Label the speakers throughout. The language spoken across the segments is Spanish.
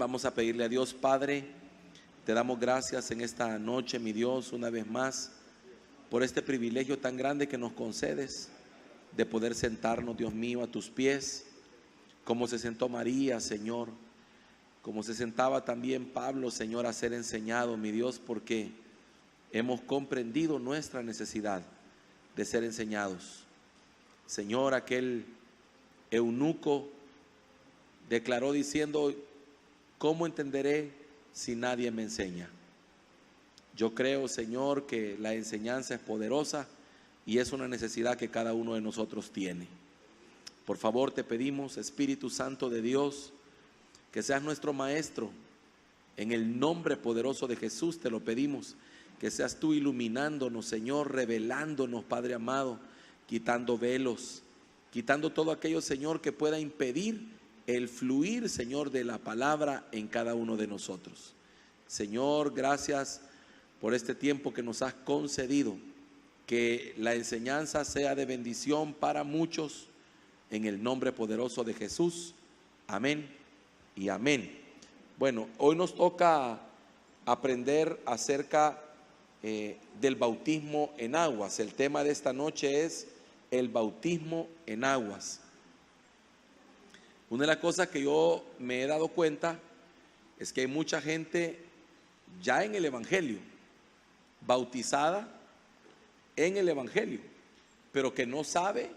Speaker 1: Vamos a pedirle a Dios. Padre, te damos gracias en esta noche, mi Dios, una vez más, por este privilegio tan grande que nos concedes de poder sentarnos, Dios mío, a tus pies, como se sentó María, Señor, como se sentaba también Pablo, Señor, a ser enseñado, mi Dios, porque hemos comprendido nuestra necesidad de ser enseñados. Señor, aquel eunuco declaró diciendo: ¿cómo entenderé si nadie me enseña? Yo creo, Señor, que la enseñanza es poderosa y es una necesidad que cada uno de nosotros tiene. Por favor, te pedimos, Espíritu Santo de Dios, que seas nuestro maestro. En el nombre poderoso de Jesús te lo pedimos, que seas tú iluminándonos, Señor, revelándonos, Padre amado, quitando velos, quitando todo aquello, Señor, que pueda impedir el fluir, Señor, de la palabra en cada uno de nosotros. Señor, gracias por este tiempo que nos has concedido, que la enseñanza sea de bendición para muchos, en el nombre poderoso de Jesús. Amén y amén. Bueno, hoy nos toca aprender acerca del bautismo en aguas. El tema de esta noche es el bautismo en aguas. Una de las cosas que yo me he dado cuenta es que hay mucha gente ya en el Evangelio, bautizada en el Evangelio, pero que no sabe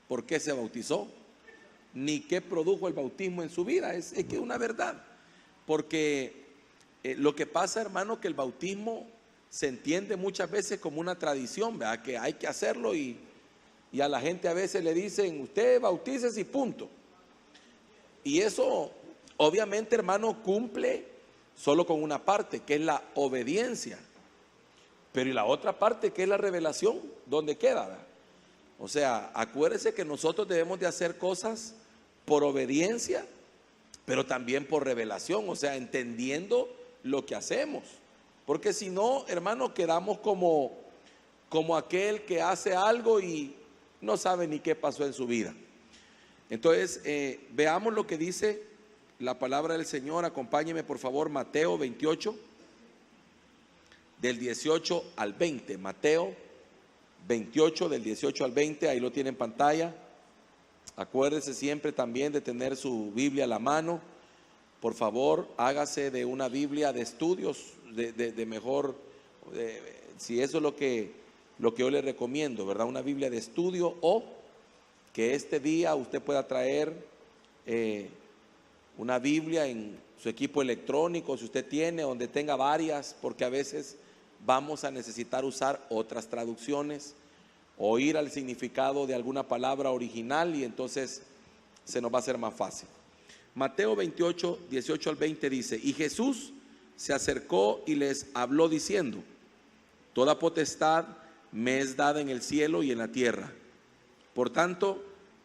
Speaker 1: por qué se bautizó, ni qué produjo el bautismo en su vida. Es que es una verdad, porque lo que pasa, hermano, que el bautismo se entiende muchas veces como una tradición, ¿verdad? Que hay que hacerlo y a la gente a veces le dicen: usted bautícese y punto. Y eso obviamente, hermano, cumple solo con una parte, que es la obediencia. Pero ¿y la otra parte, que es la revelación? ¿Dónde queda, verdad? O sea, acuérdese que nosotros debemos de hacer cosas por obediencia, pero también por revelación, o sea, entendiendo lo que hacemos. Porque si no, hermano, quedamos como aquel que hace algo y no sabe ni qué pasó en su vida. Entonces, veamos lo que dice la palabra del Señor. Acompáñeme, por favor, Mateo 28, del 18 al 20. Mateo 28, del 18 al 20, ahí lo tiene en pantalla. Acuérdese siempre también de tener su Biblia a la mano. Por favor, hágase de una Biblia de estudios, de mejor, si eso es lo que yo le recomiendo, ¿verdad? Una Biblia de estudio, o que este día usted pueda traer una Biblia en su equipo electrónico, si usted tiene, donde tenga varias, porque a veces vamos a necesitar usar otras traducciones o ir al significado de alguna palabra original, y entonces se nos va a hacer más fácil. Mateo 28, 18 al 20 dice: y Jesús se acercó y les habló diciendo: toda potestad me es dada en el cielo y en la tierra. Por tanto,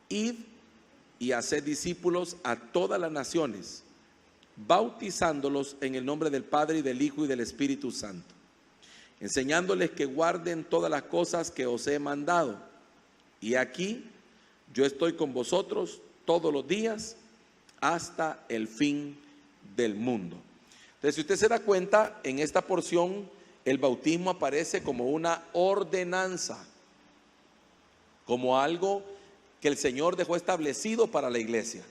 Speaker 1: id y haced discípulos a todas las naciones, bautizándolos en el nombre del Padre y del Hijo y del Espíritu Santo, enseñándoles que guarden todas las cosas que os he mandado. Y aquí yo estoy con vosotros todos los días hasta el fin del mundo. Entonces, si usted se da cuenta, en esta porción el bautismo aparece como una ordenanza, como algo que el Señor dejó establecido para la iglesia.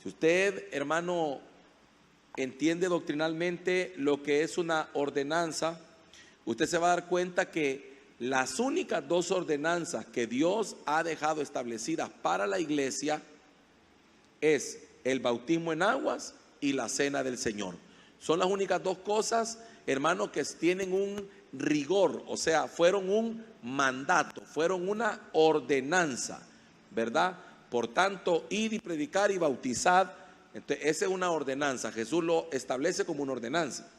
Speaker 1: Si usted, hermano, entiende doctrinalmente lo que es una ordenanza, usted se va a dar cuenta que las únicas dos ordenanzas que Dios ha dejado establecidas para la iglesia es el bautismo en aguas y la cena del Señor. Son las únicas dos cosas, hermano, que tienen un rigor, o sea, fueron un mandato, fueron una ordenanza, ¿verdad? Por tanto, id y predicar y bautizad. Entonces, esa es una ordenanza. Jesús lo establece como una ordenanza.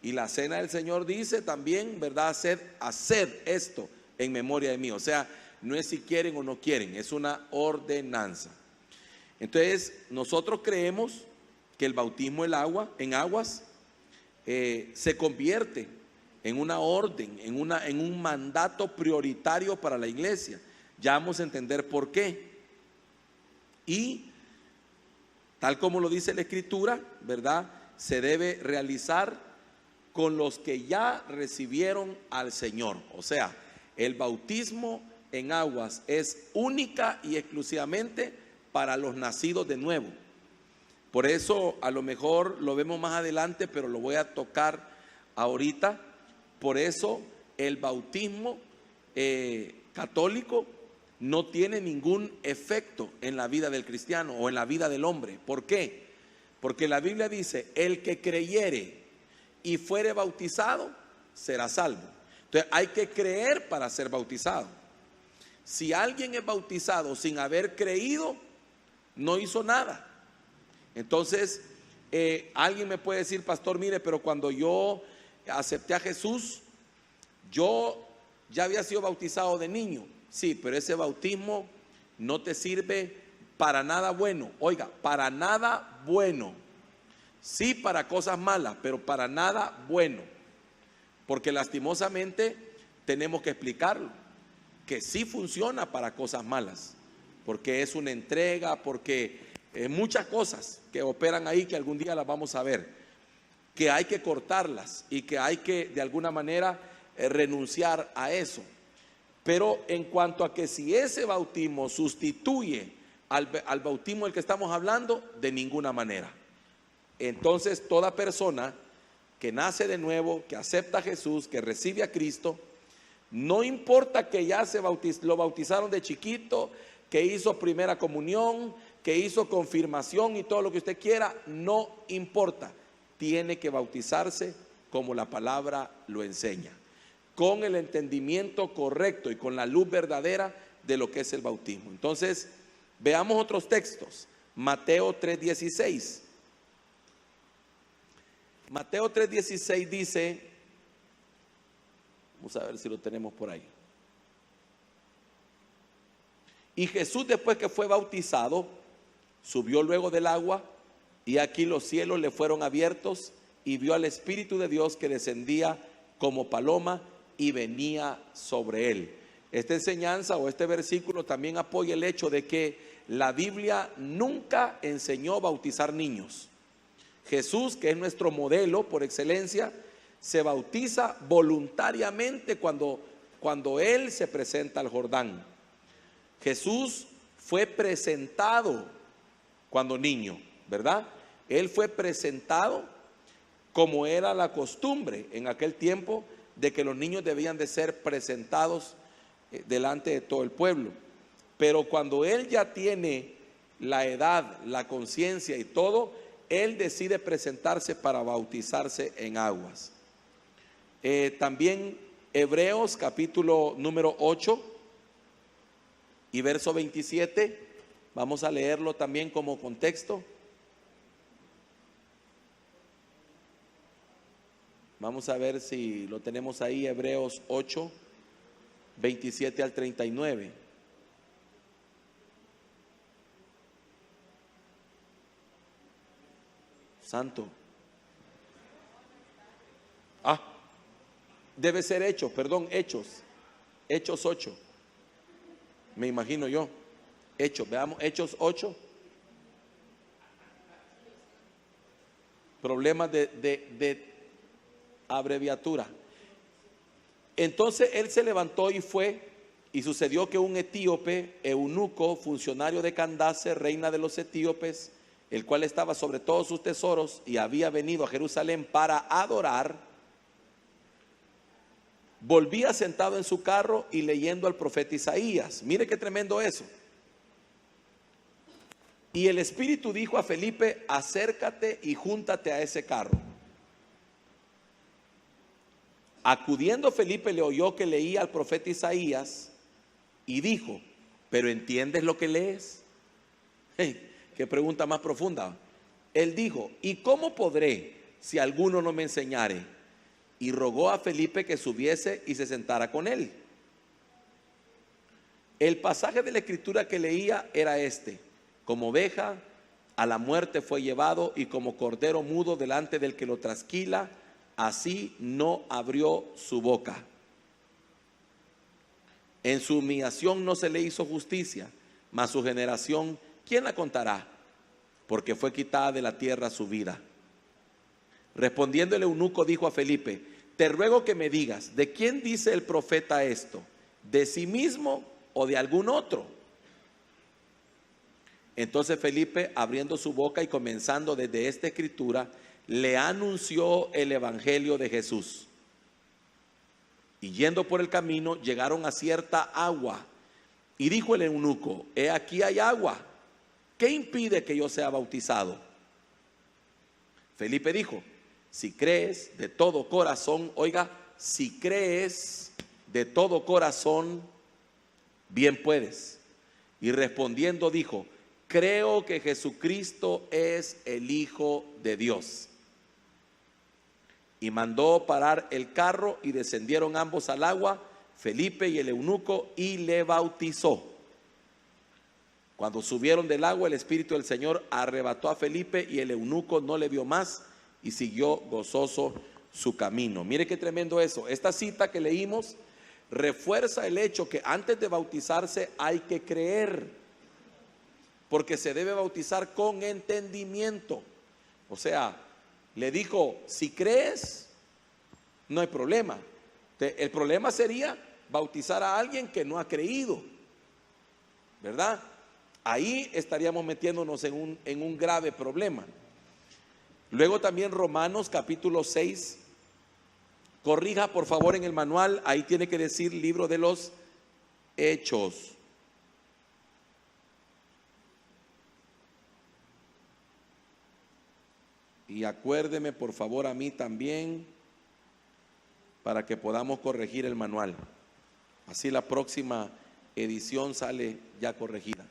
Speaker 1: Y la cena del Señor dice también, ¿verdad? Haced esto en memoria de mí. O sea, no es si quieren o no quieren, es una ordenanza. Entonces, nosotros creemos que el bautismo en aguas se convierte en una orden, en un mandato prioritario para la iglesia. Ya vamos a entender por qué. Y tal como lo dice la Escritura, ¿verdad? Se debe realizar con los que ya recibieron al Señor. O sea, el bautismo en aguas es única y exclusivamente para los nacidos de nuevo. Por eso a lo mejor lo vemos más adelante, pero lo voy a tocar ahorita. Por eso el bautismo católico no tiene ningún efecto en la vida del cristiano o en la vida del hombre. ¿Por qué? Porque la Biblia dice, el que creyere y fuere bautizado será salvo. Entonces hay que creer para ser bautizado. Si alguien es bautizado sin haber creído, no hizo nada. Entonces alguien me puede decir, pastor, mire, pero cuando yo acepté a Jesús, yo ya había sido bautizado de niño. Sí, pero ese bautismo no te sirve para nada bueno. Oiga, para nada bueno. Sí, para cosas malas, pero para nada bueno. Porque lastimosamente tenemos que explicarlo, que sí funciona para cosas malas, porque es una entrega, porque muchas cosas que operan ahí que algún día las vamos a ver, que hay que cortarlas y que hay que de alguna manera renunciar a eso. Pero en cuanto a que si ese bautismo sustituye al bautismo del que estamos hablando, de ninguna manera. Entonces toda persona que nace de nuevo, que acepta a Jesús, que recibe a Cristo, no importa que ya lo bautizaron de chiquito, que hizo primera comunión, que hizo confirmación y todo lo que usted quiera, no importa. Tiene que bautizarse como la palabra lo enseña, con el entendimiento correcto y con la luz verdadera de lo que es el bautismo. Entonces, veamos otros textos. Mateo 3:16. Mateo 3:16 dice, vamos a ver si lo tenemos por ahí. Y Jesús, después que fue bautizado, subió luego del agua, y aquí los cielos le fueron abiertos, y vio al Espíritu de Dios que descendía como paloma y venía sobre él. Esta enseñanza o este versículo también apoya el hecho de que la Biblia nunca enseñó a bautizar niños. Jesús, que es nuestro modelo por excelencia, se bautiza voluntariamente cuando Él se presenta al Jordán. Jesús fue presentado cuando niño, ¿verdad? Él fue presentado como era la costumbre en aquel tiempo de que los niños debían de ser presentados delante de todo el pueblo. Pero cuando Él ya tiene la edad, la conciencia y todo, Él decide presentarse para bautizarse en aguas. También Hebreos capítulo número 8 y verso 27, vamos a leerlo también como contexto. Vamos a ver si lo tenemos ahí, Hebreos 8, 27 al 39. Santo. Debe ser Hechos, perdón, Hechos 8. Me imagino yo. Hechos, veamos, Hechos 8. Problemas de abreviatura. Entonces él se levantó y fue, y sucedió que un etíope, eunuco, funcionario de Candace, reina de los etíopes, el cual estaba sobre todos sus tesoros y había venido a Jerusalén para adorar, volvía sentado en su carro y leyendo al profeta Isaías. Mire qué tremendo eso. Y el Espíritu dijo a Felipe: acércate y júntate a ese carro. Acudiendo Felipe le oyó que leía al profeta Isaías y dijo: ¿pero entiendes lo que lees? Qué pregunta más profunda. Él dijo: ¿y cómo podré si alguno no me enseñare? Y rogó a Felipe que subiese y se sentara con él. El pasaje de la escritura que leía era este: como oveja a la muerte fue llevado, y como cordero mudo delante del que lo trasquila, así no abrió su boca. En su humillación no se le hizo justicia, mas su generación, ¿quién la contará? porque fue quitada de la tierra su vida. Respondiendo el eunuco dijo a Felipe: te ruego que me digas, ¿de quién dice el profeta esto? ¿De sí mismo o de algún otro? Entonces Felipe, abriendo su boca y comenzando desde esta escritura, le anunció el evangelio de Jesús. Y yendo por el camino, llegaron a cierta agua. Y dijo el eunuco: he aquí hay agua, ¿qué impide que yo sea bautizado? Felipe dijo: si crees de todo corazón, oiga, si crees de todo corazón, bien puedes. Y respondiendo dijo: creo que Jesucristo es el Hijo de Dios. Y mandó parar el carro y descendieron ambos al agua, Felipe y el eunuco, y le bautizó. Cuando subieron del agua, el Espíritu del Señor arrebató a Felipe y el eunuco no le vio más y siguió gozoso su camino. Mire qué tremendo eso. Esta cita que leímos refuerza el hecho que antes de bautizarse hay que creer, porque se debe bautizar con entendimiento. O sea, le dijo: si crees, no hay problema. El problema sería bautizar a alguien que no ha creído, ¿verdad? Ahí estaríamos metiéndonos en un grave problema. Luego también Romanos capítulo 6, corrija por favor en el manual, ahí tiene que decir libro de los Hechos. Y acuérdeme por favor a mí también, para que podamos corregir el manual. Así la próxima edición sale ya corregida.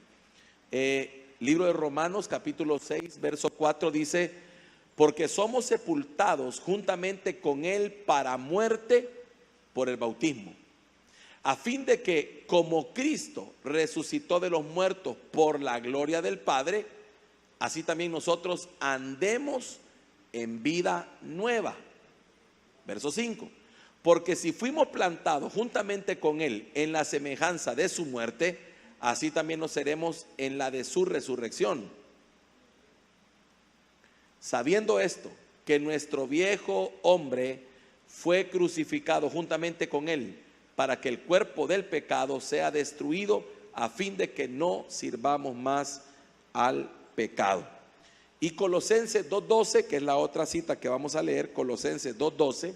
Speaker 1: Libro de Romanos capítulo 6 verso 4 dice: porque somos sepultados juntamente con él para muerte por el bautismo, a fin de que como Cristo resucitó de los muertos por la gloria del Padre, así también nosotros andemos en vida nueva. Verso 5: porque si fuimos plantados juntamente con él en la semejanza de su muerte, así también nos seremos en la de su resurrección. Sabiendo esto, que nuestro viejo hombre fue crucificado juntamente con él, para que el cuerpo del pecado sea destruido, a fin de que no sirvamos más al pecado. Y Colosenses 2:12, que es la otra cita que vamos a leer, Colosenses 2:12.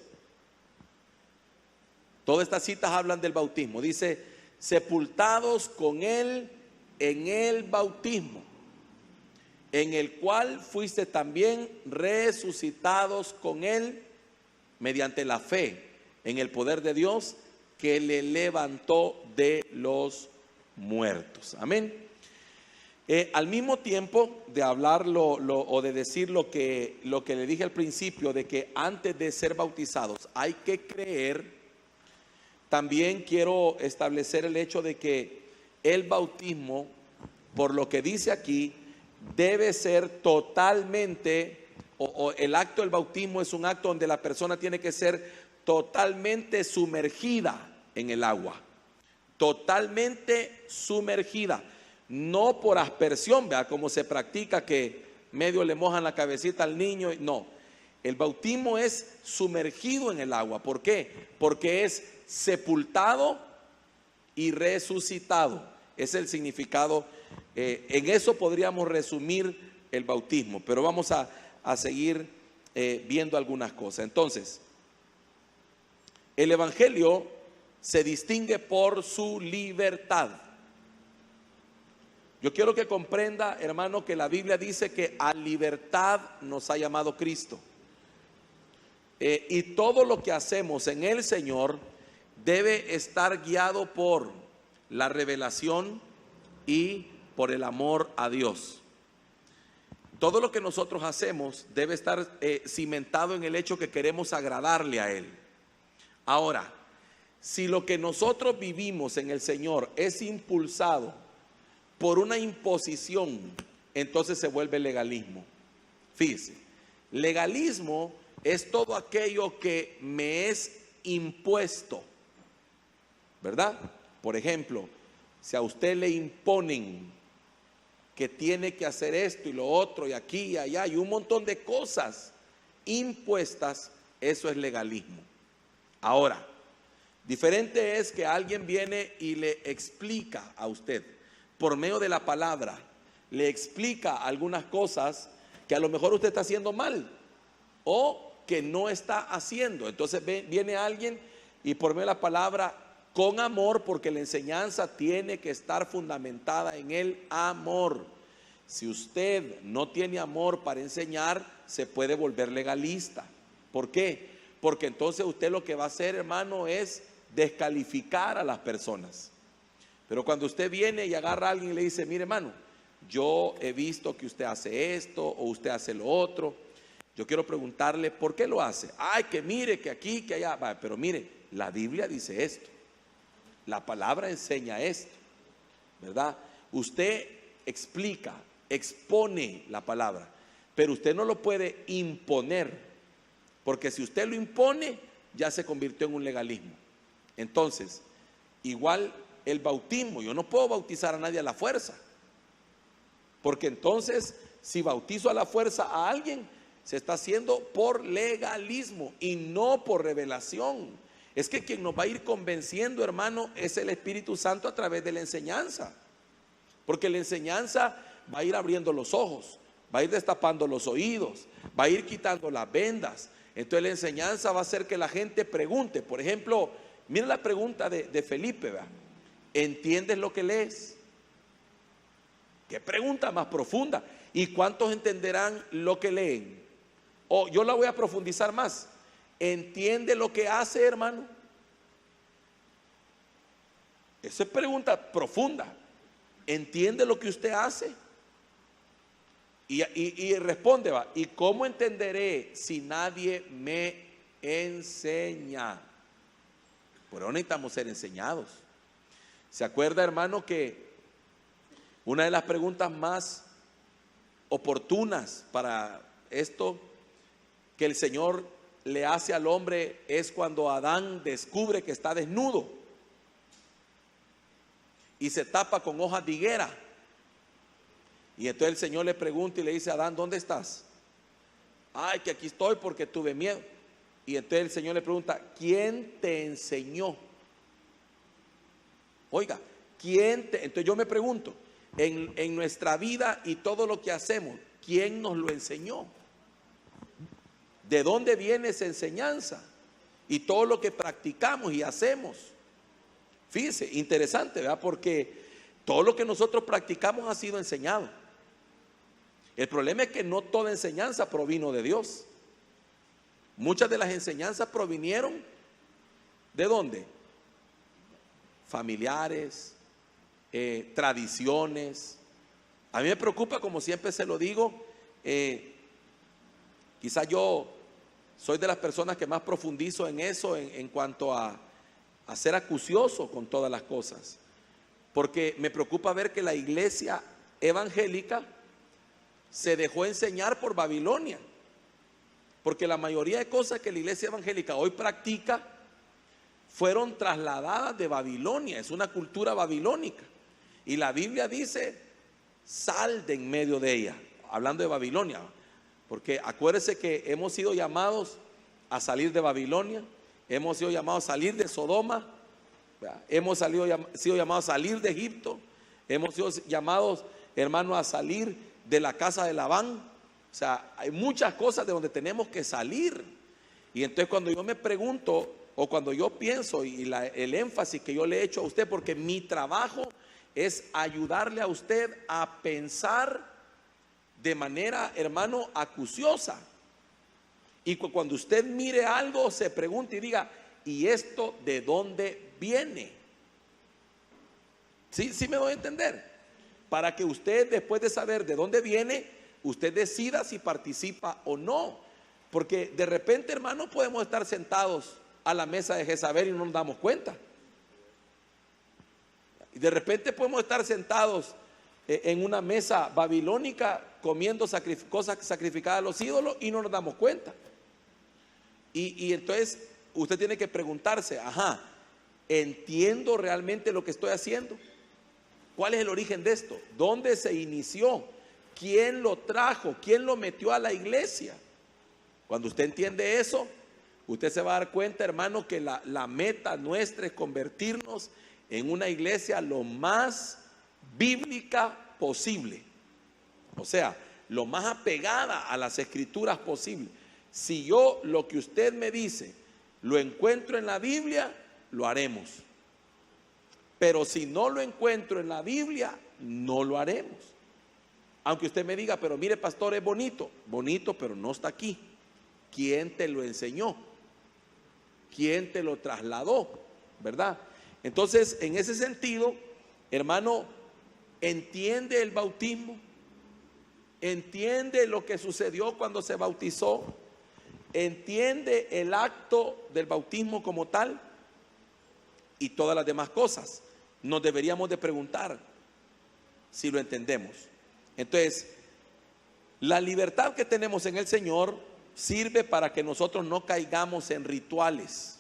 Speaker 1: Todas estas citas hablan del bautismo. Dice: sepultados con él en el bautismo, en el cual fuiste también resucitados con él mediante la fe en el poder de Dios que le levantó de los muertos. Amén. Al mismo tiempo de hablar o de decir lo que le dije al principio, de que antes de ser bautizados hay que creer, también quiero establecer el hecho de que el bautismo, por lo que dice aquí, debe ser totalmente, o el acto del bautismo es un acto donde la persona tiene que ser totalmente sumergida en el agua, totalmente sumergida, no por aspersión, vea, como se practica que medio le mojan la cabecita al niño. No, el bautismo es sumergido en el agua. ¿Por qué? Porque es sepultado y resucitado. Es el significado. En eso podríamos resumir el bautismo, pero vamos a seguir viendo algunas cosas. Entonces, el evangelio se distingue por su libertad. Yo quiero que comprenda, hermano, que la Biblia dice que a libertad nos ha llamado Cristo. Y todo lo que hacemos en el Señor debe estar guiado por la revelación y por el amor a Dios. Todo lo que nosotros hacemos debe estar cimentado en el hecho que queremos agradarle a Él. Ahora, si lo que nosotros vivimos en el Señor es impulsado por una imposición, entonces se vuelve legalismo. Fíjese, legalismo es todo aquello que me es impuesto, ¿verdad? Por ejemplo, si a usted le imponen que tiene que hacer esto y lo otro y aquí y allá y un montón de cosas impuestas, eso es legalismo. Ahora, diferente es que alguien viene y le explica a usted, por medio de la palabra, le explica algunas cosas que a lo mejor usted está haciendo mal o que no está haciendo. Entonces viene alguien y por medio de la palabra, con amor, porque la enseñanza tiene que estar fundamentada en el amor. Si usted no tiene amor para enseñar, se puede volver legalista. ¿Por qué? Porque entonces usted lo que va a hacer, hermano, es descalificar a las personas. Pero cuando usted viene y agarra a alguien y le dice, mire, hermano, yo he visto que usted hace esto o usted hace lo otro, yo quiero preguntarle, ¿por qué lo hace? Ay, que mire, que aquí, que allá. Va, pero mire, la Biblia dice esto, la palabra enseña esto, ¿verdad? Usted explica, expone la palabra, pero usted no lo puede imponer, porque si usted lo impone, ya se convirtió en un legalismo. Entonces, igual el bautismo, yo no puedo bautizar a nadie a la fuerza, porque entonces, si bautizo a la fuerza a alguien, se está haciendo por legalismo y no por revelación. Es que quien nos va a ir convenciendo, hermano, es el Espíritu Santo a través de la enseñanza, porque la enseñanza va a ir abriendo los ojos, va a ir destapando los oídos, va a ir quitando las vendas. Entonces la enseñanza va a hacer que la gente pregunte. Por ejemplo, mira la pregunta de Felipe, ¿verdad? ¿Entiendes lo que lees? ¿Qué pregunta más profunda? ¿Y cuántos entenderán lo que leen? O yo la voy a profundizar más. ¿Entiende lo que hace, hermano? Esa es pregunta profunda. ¿Entiende lo que usted hace? Y responde, va, ¿y cómo entenderé si nadie me enseña? Por eso necesitamos ser enseñados. ¿Se acuerda, hermano, que una de las preguntas más oportunas para esto que el Señor le hace al hombre es cuando Adán descubre que está desnudo y se tapa con hojas de higuera? Y entonces el Señor le pregunta y le dice a Adán, ¿dónde estás? Ay, que aquí estoy porque tuve miedo. Y entonces el Señor le pregunta, ¿quién te enseñó? Oiga, entonces yo me pregunto, en nuestra vida y todo lo que hacemos, ¿quién nos lo enseñó? ¿De dónde viene esa enseñanza? Y todo lo que practicamos y hacemos. Fíjese, interesante, ¿verdad? Porque todo lo que nosotros practicamos ha sido enseñado. El problema es que no toda enseñanza provino de Dios. Muchas de las enseñanzas provinieron ¿de dónde? Familiares, tradiciones. A mí me preocupa, como siempre se lo digo, quizá yo soy de las personas que más profundizo en eso, en cuanto a ser acucioso con todas las cosas, porque me preocupa ver que la iglesia evangélica se dejó enseñar por Babilonia, porque la mayoría de cosas que la iglesia evangélica hoy practica fueron trasladadas de Babilonia. Es una cultura babilónica, y la Biblia dice: sal de en medio de ella, hablando de Babilonia, porque acuérdese que hemos sido llamados a salir de Babilonia, hemos sido llamados a salir de Sodoma, hemos sido llamados a salir de Egipto, hemos sido llamados, hermano, a salir de la casa de Labán. O sea, hay muchas cosas de donde tenemos que salir. Y entonces cuando yo me pregunto, o cuando yo pienso, y el énfasis que yo le he hecho a usted, porque mi trabajo es ayudarle a usted a pensar de manera, hermano, acuciosa. Y cuando usted mire algo, se pregunte y diga: ¿y esto de dónde viene? ¿Sí me voy a entender? Para que usted, después de saber de dónde viene, usted decida si participa o no. Porque de repente, hermano, podemos estar sentados a la mesa de Jezabel y no nos damos cuenta. Y de repente podemos estar sentados en una mesa babilónica comiendo cosas sacrificadas a los ídolos y no nos damos cuenta. Y entonces usted tiene que preguntarse: ajá, ¿entiendo realmente lo que estoy haciendo? ¿Cuál es el origen de esto? ¿Dónde se inició? ¿Quién lo trajo? ¿Quién lo metió a la iglesia? Cuando usted entiende eso, usted se va a dar cuenta, hermano, que la meta nuestra es convertirnos en una iglesia lo más bíblica posible. O sea, lo más apegada a las escrituras posible. Si yo lo que usted me dice lo encuentro en la Biblia, lo haremos. Pero si no lo encuentro en la Biblia, no lo haremos. Aunque usted me diga, pero mire, pastor, es bonito. Bonito, pero no está aquí. ¿Quién te lo enseñó? ¿Quién te lo trasladó? ¿Verdad? Entonces, en ese sentido, hermano, entiende el bautismo, entiende lo que sucedió cuando se bautizó, entiende el acto del bautismo como tal y todas las demás cosas. Nos deberíamos de preguntar si lo entendemos. Entonces, la libertad que tenemos en el Señor sirve para que nosotros no caigamos en rituales,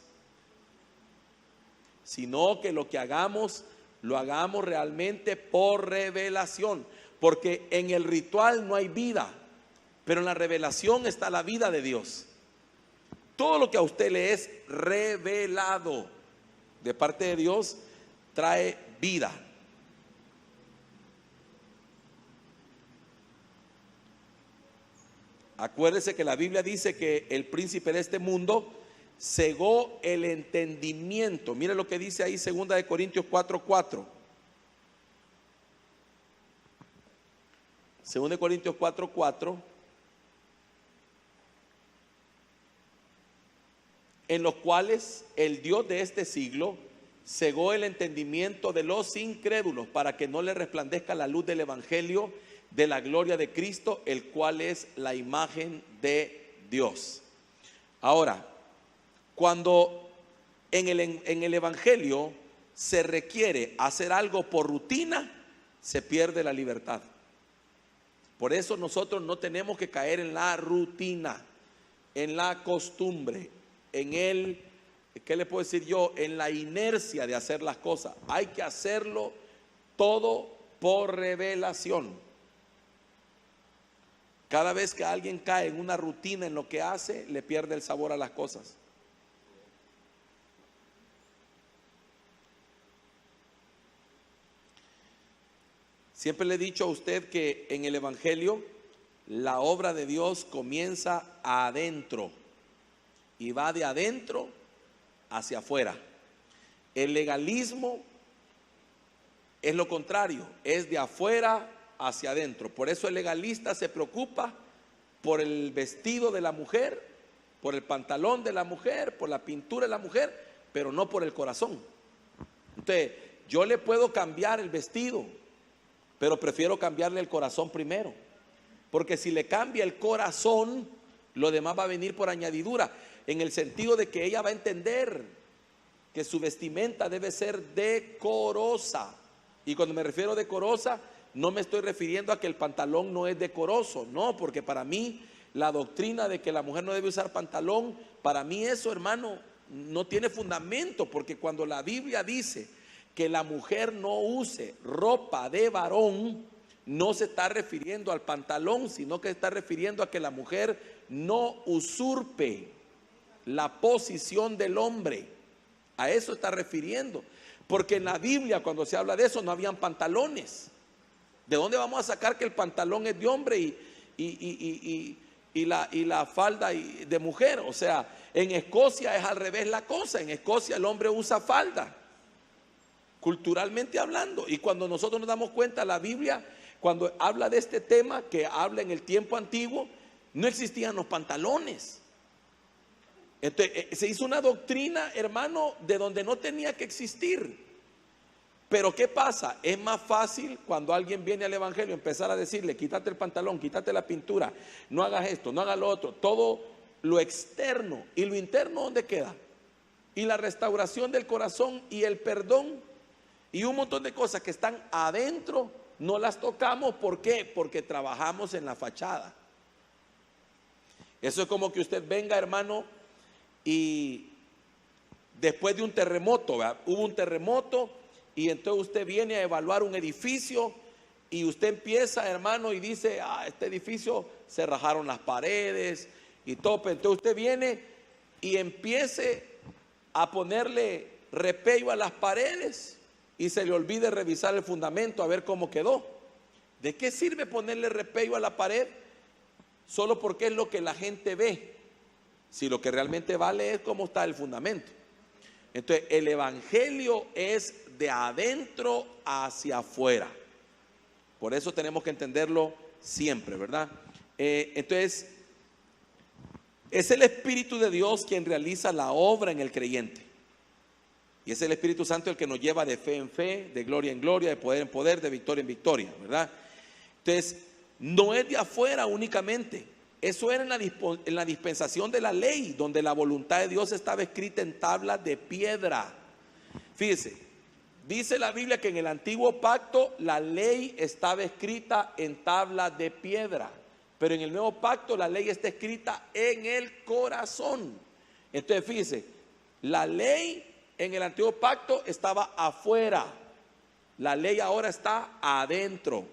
Speaker 1: sino que lo que hagamos, lo hagamos realmente por revelación, porque en el ritual no hay vida, pero en la revelación está la vida de Dios. Todo lo que a usted le es revelado de parte de Dios trae vida. Acuérdese que la Biblia dice que el príncipe de este mundo cegó el entendimiento. Mire lo que dice ahí 2 de Corintios 4:4. 2 de Corintios 4:4. En los cuales el Dios de este siglo cegó el entendimiento de los incrédulos para que no le resplandezca la luz del evangelio de la gloria de Cristo, el cual es la imagen de Dios. Ahora, cuando en el evangelio se requiere hacer algo por rutina, se pierde la libertad. Por eso nosotros no tenemos que caer en la rutina, en la costumbre, en el, ¿qué le puedo decir yo? En la inercia de hacer las cosas. Hay que hacerlo todo por revelación. Cada vez que alguien cae en una rutina en lo que hace, le pierde el sabor a las cosas. Siempre le he dicho a usted que en el evangelio la obra de Dios comienza adentro y va de adentro hacia afuera. El legalismo es lo contrario, es de afuera hacia adentro. Por eso el legalista se preocupa por el vestido de la mujer, por el pantalón de la mujer, por la pintura de la mujer, pero no por el corazón. Entonces, yo le puedo cambiar el vestido, pero prefiero cambiarle el corazón primero, porque si le cambia el corazón, lo demás va a venir por añadidura, en el sentido de que ella va a entender que su vestimenta debe ser decorosa. Y cuando me refiero a decorosa, no me estoy refiriendo a que el pantalón no es decoroso, no, porque para mí la doctrina de que la mujer no debe usar pantalón, para mí eso, hermano, no tiene fundamento, porque cuando la Biblia dice que la mujer no use ropa de varón, no se está refiriendo al pantalón, sino que se está refiriendo a que la mujer no usurpe la posición del hombre. A eso está refiriendo, porque en la Biblia cuando se habla de eso no habían pantalones. ¿De dónde vamos a sacar que el pantalón es de hombre y la falda de mujer? O sea, en Escocia es al revés la cosa. En Escocia el hombre usa falda, culturalmente hablando. Y cuando nosotros nos damos cuenta, la Biblia, cuando habla de este tema, que habla en el tiempo antiguo, no existían los pantalones. Entonces, se hizo una doctrina, hermano, de donde no tenía que existir. Pero ¿qué pasa? Es más fácil cuando alguien viene al evangelio empezar a decirle, quítate el pantalón, quítate la pintura, no hagas esto, no hagas lo otro, todo lo externo. ¿Y lo interno dónde queda? Y la restauración del corazón y el perdón y un montón de cosas que están adentro, no las tocamos. ¿Por qué? Porque trabajamos en la fachada. Eso es como que usted venga, hermano, y después de un terremoto, ¿verdad? Hubo un terremoto y entonces usted viene a evaluar un edificio y usted empieza, hermano, y dice, este edificio se rajaron las paredes y todo. Pero entonces usted viene y empiece a ponerle repello a las paredes y se le olvide revisar el fundamento a ver cómo quedó. ¿De qué sirve ponerle repello a la pared solo porque es lo que la gente ve? Si lo que realmente vale es cómo está el fundamento. Entonces el evangelio es de adentro hacia afuera. Por eso tenemos que entenderlo siempre, ¿verdad? Entonces es el Espíritu de Dios quien realiza la obra en el creyente. Y es el Espíritu Santo el que nos lleva de fe en fe, de gloria en gloria, de poder en poder, de victoria en victoria, ¿verdad? Entonces no es de afuera únicamente. Eso era en la dispensación de la ley, donde la voluntad de Dios estaba escrita en tablas de piedra. Fíjese, dice la Biblia que en el antiguo pacto la ley estaba escrita en tablas de piedra, pero en el nuevo pacto la ley está escrita en el corazón. Entonces fíjese, la ley en el antiguo pacto estaba afuera, la ley ahora está adentro.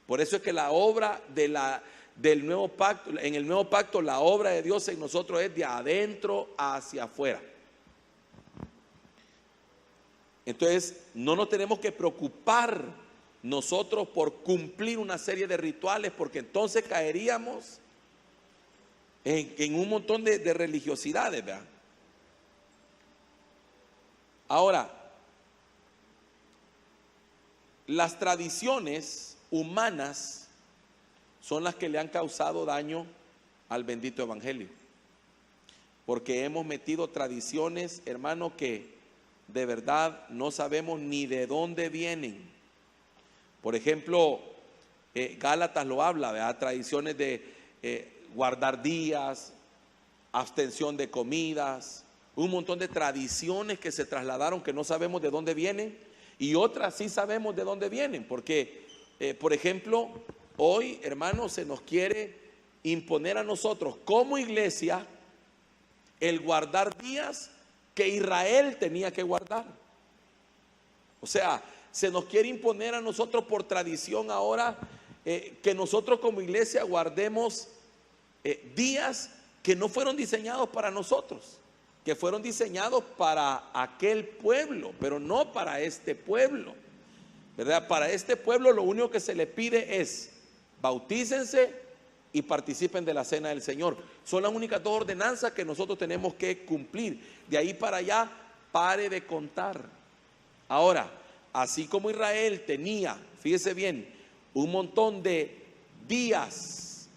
Speaker 1: Por eso es que la obra del nuevo pacto, en el nuevo pacto, la obra de Dios en nosotros es de adentro hacia afuera. Entonces no nos tenemos que preocupar nosotros por cumplir una serie de rituales, porque entonces caeríamos en un montón de religiosidades, ¿verdad? Ahora, las tradiciones humanas son las que le han causado daño al bendito evangelio, porque hemos metido tradiciones, hermano, que de verdad no sabemos ni de dónde vienen. Por ejemplo, Gálatas lo habla, ¿verdad? Tradiciones de guardar días, abstención de comidas, un montón de tradiciones que se trasladaron que no sabemos de dónde vienen, y otras sí sabemos de dónde vienen, porque por ejemplo, hoy, hermanos, se nos quiere imponer a nosotros como iglesia el guardar días que Israel tenía que guardar. O sea, se nos quiere imponer a nosotros por tradición ahora que nosotros como iglesia guardemos días que no fueron diseñados para nosotros, que fueron diseñados para aquel pueblo, pero no para este pueblo, ¿verdad? Para este pueblo lo único que se le pide es bautícense y participen de la cena del Señor. Son las únicas dos ordenanzas que nosotros tenemos que cumplir. De ahí para allá, pare de contar. Ahora, así como Israel tenía, fíjese bien, un montón de días,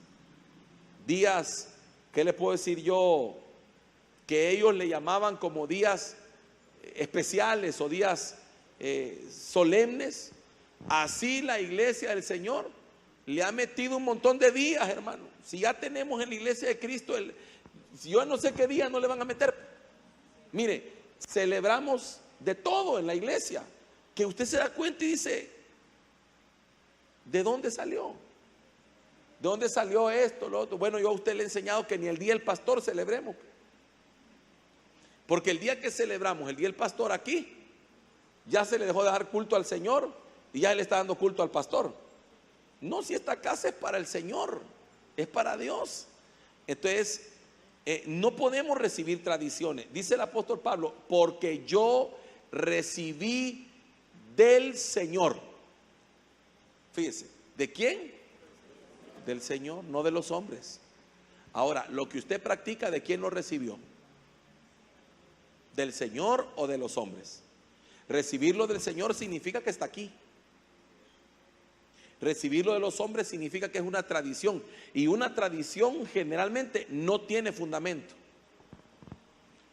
Speaker 1: ¿qué le puedo decir yo? Que ellos le llamaban como días especiales o días solemnes. Así la iglesia del Señor le ha metido un montón de días, hermano. Si ya tenemos en la iglesia de Cristo, yo no sé qué día no le van a meter. Mire, celebramos de todo en la iglesia, que usted se da cuenta y dice, ¿de dónde salió? ¿De dónde salió esto, lo otro? Bueno, yo a usted le he enseñado que ni el día del pastor celebremos, porque el día que celebramos el día del pastor aquí, ya se le dejó de dar culto al Señor y ya le está dando culto al pastor. No, si esta casa es para el Señor, es para Dios. Entonces, no podemos recibir tradiciones. Dice el apóstol Pablo, porque yo recibí del Señor. Fíjese, ¿de quién? Del Señor, no de los hombres. Ahora, lo que usted practica, ¿de quién lo recibió? ¿Del Señor o de los hombres? Recibirlo del Señor significa que está aquí. Recibirlo de los hombres significa que es una tradición, y una tradición generalmente no tiene fundamento.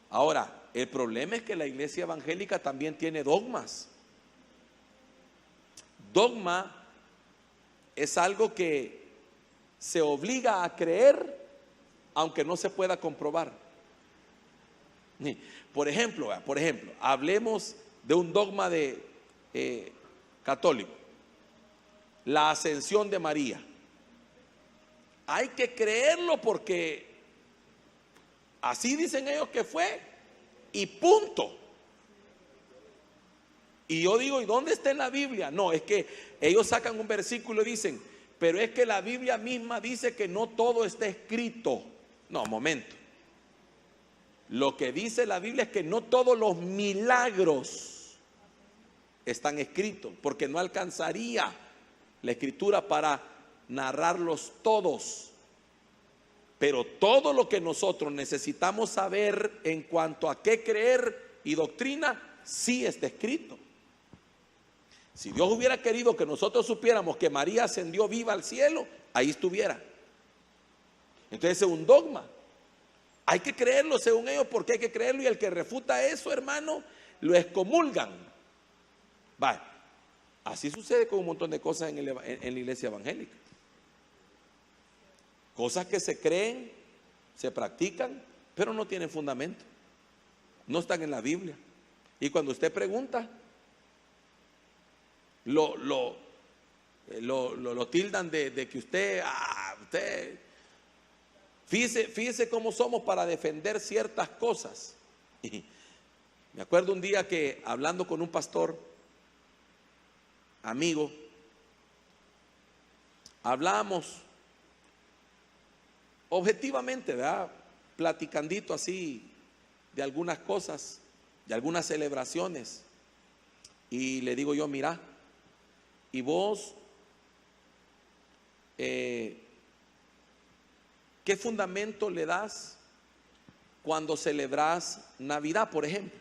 Speaker 1: Ahora, el problema es que la iglesia evangélica también tiene dogmas. Dogma es algo que se obliga a creer aunque no se pueda comprobar. Por ejemplo, hablemos de un dogma de católico, la ascensión de María. Hay que creerlo porque así dicen ellos que fue, y punto. Y yo digo, ¿y dónde está en la Biblia? No, es que ellos sacan un versículo y dicen, pero es que la Biblia misma dice que no todo está escrito. No, momento. Lo que dice la Biblia es que no todos los milagros están escritos, porque no alcanzaría la escritura para narrarlos todos. Pero todo lo que nosotros necesitamos saber en cuanto a qué creer y doctrina, sí está escrito. Si Dios hubiera querido que nosotros supiéramos que María ascendió viva al cielo, ahí estuviera. Entonces es un dogma. Hay que creerlo según ellos, porque hay que creerlo, y el que refuta eso, hermano, lo excomulgan. Vaya, así sucede con un montón de cosas en la iglesia evangélica. Cosas que se creen, se practican, pero no tienen fundamento. No están en la Biblia. Y cuando usted pregunta, lo tildan de que usted, fíjese cómo somos para defender ciertas cosas. Y me acuerdo un día que hablando con un pastor, amigo, hablábamos objetivamente, ¿verdad? Platicandito así de algunas cosas, de algunas celebraciones. Y le digo yo, mira, y vos, ¿qué fundamento le das cuando celebras Navidad, por ejemplo?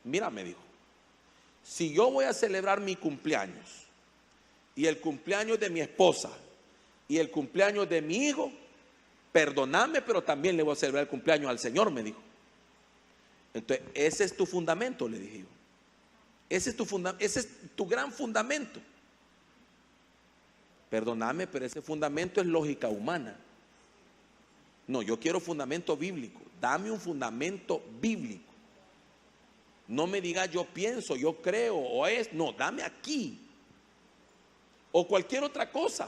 Speaker 1: Mira, me dijo, si yo voy a celebrar mi cumpleaños y el cumpleaños de mi esposa y el cumpleaños de mi hijo, perdóname, pero también le voy a celebrar el cumpleaños al Señor, me dijo. Entonces, ese es tu fundamento, le dije yo. Ese es tu gran fundamento. Perdóname, pero ese fundamento es lógica humana. No, yo quiero fundamento bíblico. Dame un fundamento bíblico. No me digas yo pienso, yo creo, o es. No, dame aquí. O cualquier otra cosa.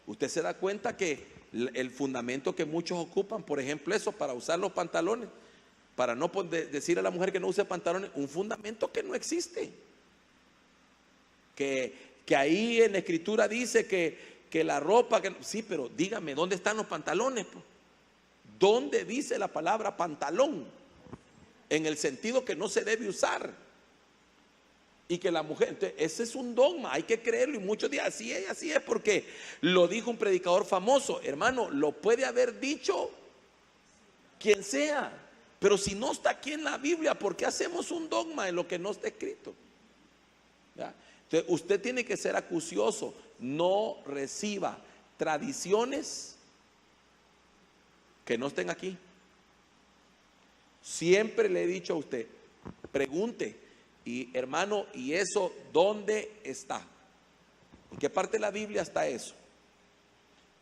Speaker 1: Usted se da cuenta que el fundamento que muchos ocupan, por ejemplo, eso para usar los pantalones, para no decir a la mujer que no use pantalones, un fundamento que no existe. Que ahí en la escritura dice que la ropa, sí, pero dígame, ¿dónde están los pantalones? ¿Dónde dice la palabra pantalón? En el sentido que no se debe usar. Y que la mujer, entonces, ese es un dogma, hay que creerlo. Y muchos días así es, porque lo dijo un predicador famoso. Hermano, lo puede haber dicho quien sea, pero si no está aquí en la Biblia, ¿por qué hacemos un dogma de lo que no está escrito? ¿Ya? Entonces, usted tiene que ser acucioso. No reciba tradiciones que no estén aquí. Siempre le he dicho a usted, pregunte, y hermano, ¿y eso dónde está? ¿En qué parte de la Biblia está eso?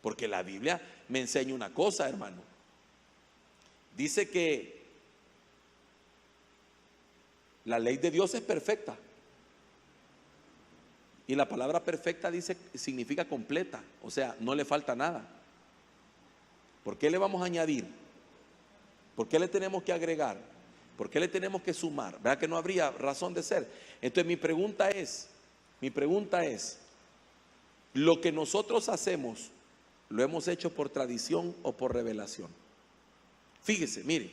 Speaker 1: Porque la Biblia me enseña una cosa, hermano. Dice que la ley de Dios es perfecta. Y la palabra perfecta significa completa, o sea, no le falta nada. ¿Por qué le vamos a añadir? ¿Por qué le tenemos que agregar? ¿Por qué le tenemos que sumar? ¿Verdad que no habría razón de ser? Entonces mi pregunta es, ¿lo que nosotros hacemos, lo hemos hecho por tradición o por revelación? Fíjese, mire,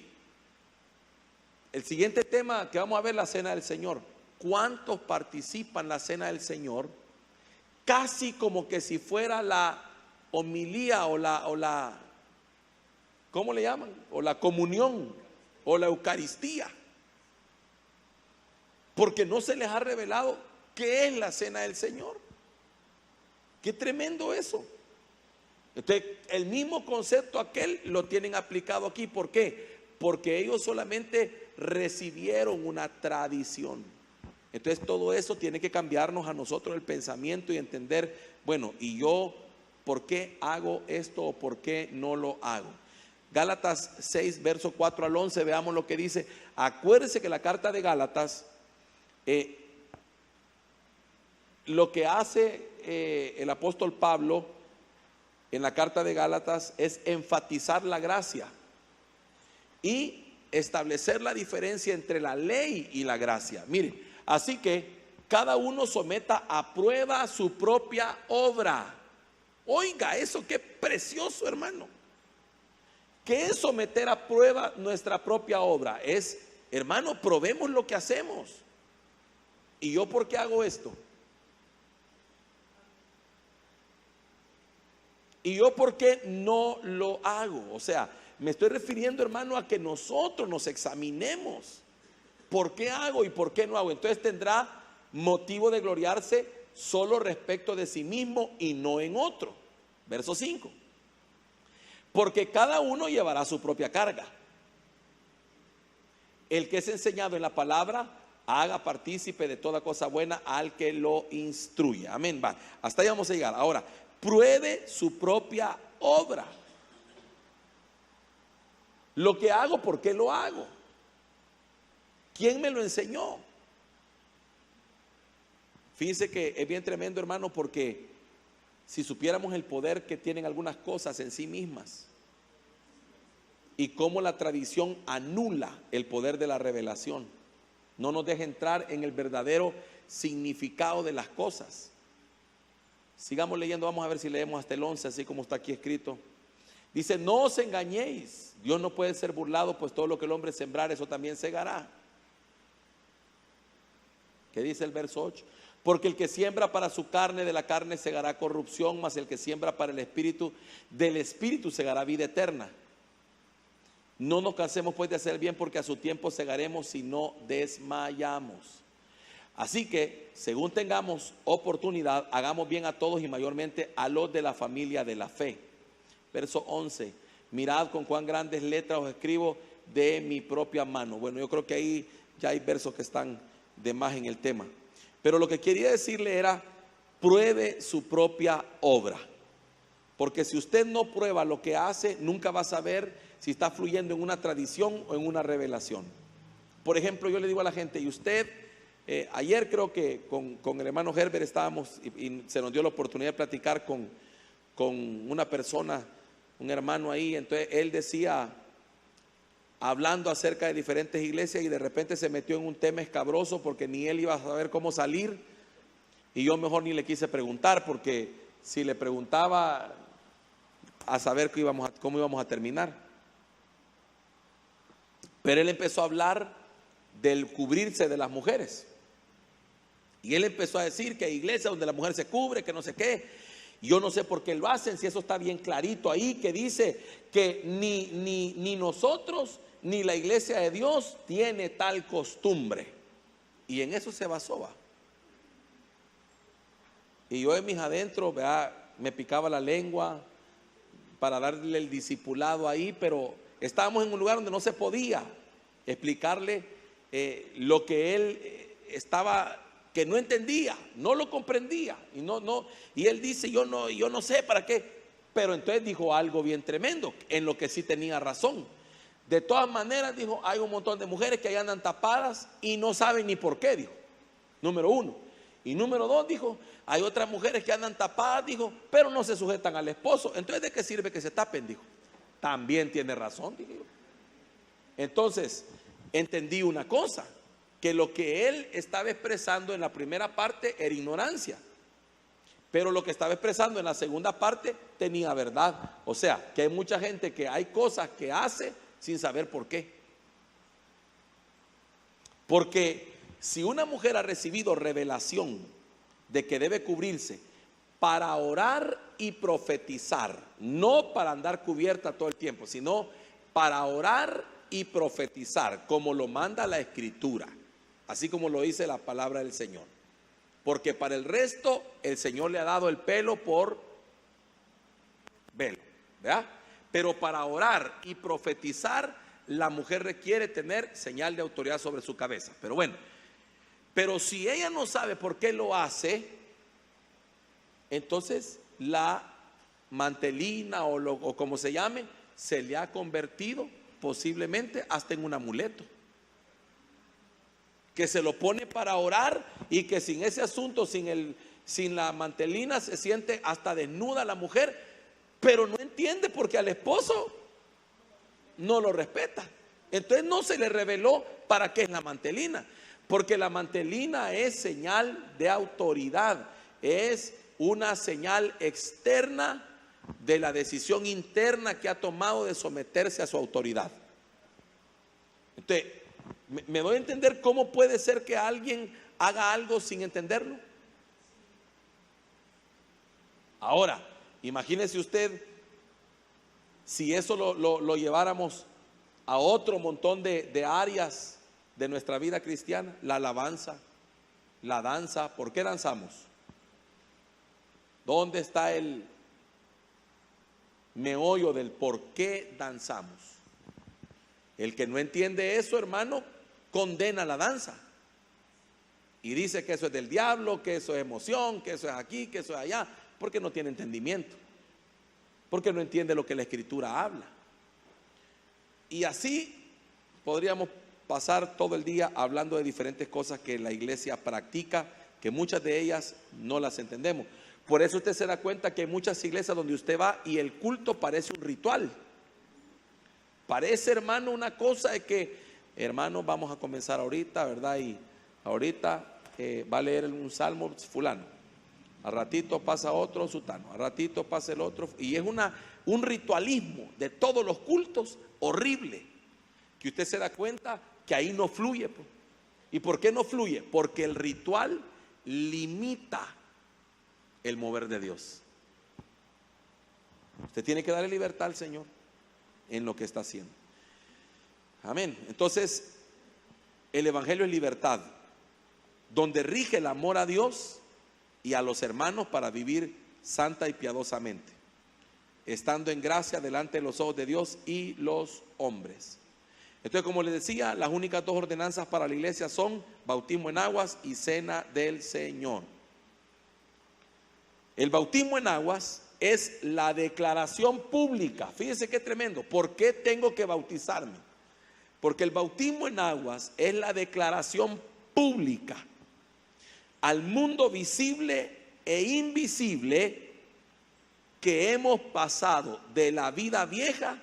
Speaker 1: el siguiente tema que vamos a ver, la cena del Señor. ¿Cuántos participan en la cena del Señor? Casi como que si fuera la homilía o la ¿cómo le llaman? O la comunión o la Eucaristía. Porque no se les ha revelado qué es la cena del Señor. Qué tremendo eso. Entonces, el mismo concepto aquel lo tienen aplicado aquí. ¿Por qué? Porque ellos solamente recibieron una tradición. Entonces todo eso tiene que cambiarnos a nosotros el pensamiento y entender, bueno, ¿y yo por qué hago esto o por qué no lo hago? Gálatas 6, verso 4 al 11, veamos lo que dice. Acuérdense que la carta de Gálatas, lo que hace el apóstol Pablo en la carta de Gálatas es enfatizar la gracia y establecer la diferencia entre la ley y la gracia. Mire, Así que cada uno someta a prueba su propia obra. Oiga, eso qué precioso, hermano. ¿Qué es someter a prueba nuestra propia obra? Es, hermano, probemos lo que hacemos. ¿Y yo por qué hago esto? ¿Y yo por qué no lo hago? O sea, me estoy refiriendo, hermano, a que nosotros nos examinemos. ¿Por qué hago y por qué no hago? Entonces tendrá motivo de gloriarse solo respecto de sí mismo y no en otro. Verso 5. Porque cada uno llevará su propia carga. El que es enseñado en la palabra, haga partícipe de toda cosa buena al que lo instruye. Amén. Va, hasta ahí vamos a llegar. Ahora, pruebe su propia obra. Lo que hago, ¿por qué lo hago? ¿Quién me lo enseñó? Fíjense que es bien tremendo, hermano, porque si supiéramos el poder que tienen algunas cosas en sí mismas y cómo la tradición anula el poder de la revelación, no nos deja entrar en el verdadero significado de las cosas. Sigamos leyendo, vamos a ver si leemos hasta el 11, así como está aquí escrito. Dice, no os engañéis, Dios no puede ser burlado, pues todo lo que el hombre sembrar, eso también segará. ¿Qué dice el verso 8? Porque el que siembra para su carne, de la carne segará corrupción, mas el que siembra para el espíritu, del espíritu segará vida eterna. No nos cansemos pues de hacer bien, porque a su tiempo segaremos si no desmayamos. Así que, según tengamos oportunidad, hagamos bien a todos y mayormente a los de la familia de la fe. Verso 11, mirad con cuán grandes letras os escribo de mi propia mano. Bueno, yo creo que ahí ya hay versos que están de más en el tema. Pero lo que quería decirle era, pruebe su propia obra. Porque si usted no prueba lo que hace, nunca va a saber si está fluyendo en una tradición o en una revelación. Por ejemplo, yo le digo a la gente, y usted, ayer creo que con el hermano Herbert estábamos y se nos dio la oportunidad de platicar con una persona, un hermano ahí. Entonces él decía, hablando acerca de diferentes iglesias, y de repente se metió en un tema escabroso porque ni él iba a saber cómo salir, y yo mejor ni le quise preguntar, porque si le preguntaba a saber cómo íbamos a terminar. Pero él empezó a hablar del cubrirse de las mujeres, y él empezó a decir que hay iglesias donde la mujer se cubre, que no sé qué. Yo no sé por qué lo hacen, si eso está bien clarito ahí, que dice que ni nosotros ni la iglesia de Dios tiene tal costumbre. Y en eso se basó, ¿va? Y yo en mis adentros, me picaba la lengua para darle el discipulado ahí, pero estábamos en un lugar donde no se podía explicarle lo que él estaba, que no entendía, no lo comprendía, y él dice, yo no sé para qué. Pero entonces dijo algo bien tremendo, en lo que sí tenía razón. De todas maneras, dijo, hay un montón de mujeres que ahí andan tapadas y no saben ni por qué, dijo. Número 1. Y número 2, dijo, hay otras mujeres que andan tapadas, dijo, pero no se sujetan al esposo. Entonces, ¿de qué sirve que se tapen? Dijo. También tiene razón, dije yo. Entonces, entendí una cosa, que lo que él estaba expresando en la primera parte era ignorancia, pero lo que estaba expresando en la segunda parte tenía verdad. O sea, que hay mucha gente que hay cosas que hace sin saber por qué. Porque si una mujer ha recibido revelación de que debe cubrirse para orar y profetizar, no para andar cubierta todo el tiempo, sino para orar y profetizar, como lo manda la Escritura, así como lo dice la palabra del Señor. Porque para el resto el Señor le ha dado el pelo por velo, ¿verdad? Pero para orar y profetizar, la mujer requiere tener señal de autoridad sobre su cabeza. Pero bueno, pero si ella no sabe por qué lo hace, entonces la mantelina o como se llame, se le ha convertido posiblemente hasta en un amuleto, que se lo pone para orar, y que sin ese asunto, sin la mantelina, se siente hasta desnuda la mujer, pero no entiende porque al esposo no lo respeta. Entonces no se le reveló para qué es la mantelina, Porque la mantelina es señal de autoridad, es una señal externa de la decisión interna que ha tomado de someterse a su autoridad. Entonces, ¿me doy a entender cómo puede ser que alguien haga algo sin entenderlo? Ahora, imagínese usted si eso lo lleváramos a otro montón de áreas de nuestra vida cristiana. La alabanza, la danza. ¿Por qué danzamos? ¿Dónde está el meollo del por qué danzamos? El que no entiende eso, hermano, condena la danza y dice que eso es del diablo, que eso es emoción, que eso es aquí, que eso es allá, porque no tiene entendimiento, porque no entiende lo que la Escritura habla. Y así podríamos pasar todo el día hablando de diferentes cosas que la iglesia practica, que muchas de ellas no las entendemos. Por eso usted se da cuenta que hay muchas iglesias donde usted va y el culto parece un ritual. Parece, hermano, una cosa de que, hermano, vamos a comenzar ahorita, ¿verdad? Y ahorita va a leer un salmo fulano, al ratito pasa otro sutano, al ratito pasa el otro, y es un ritualismo de todos los cultos horrible, que usted se da cuenta que ahí no fluye. ¿Y por qué no fluye? Porque el ritual limita el mover de Dios. Usted tiene que darle libertad al Señor en lo que está haciendo. Amén. Entonces, el evangelio es libertad, donde rige el amor a Dios y a los hermanos para vivir santa y piadosamente, estando en gracia delante de los ojos de Dios y los hombres. Entonces, como les decía, las únicas dos ordenanzas para la iglesia son bautismo en aguas y cena del Señor. El bautismo en aguas es la declaración pública. Fíjense qué tremendo. ¿Por qué tengo que bautizarme? Porque el bautismo en aguas es la declaración pública al mundo visible e invisible que hemos pasado de la vida vieja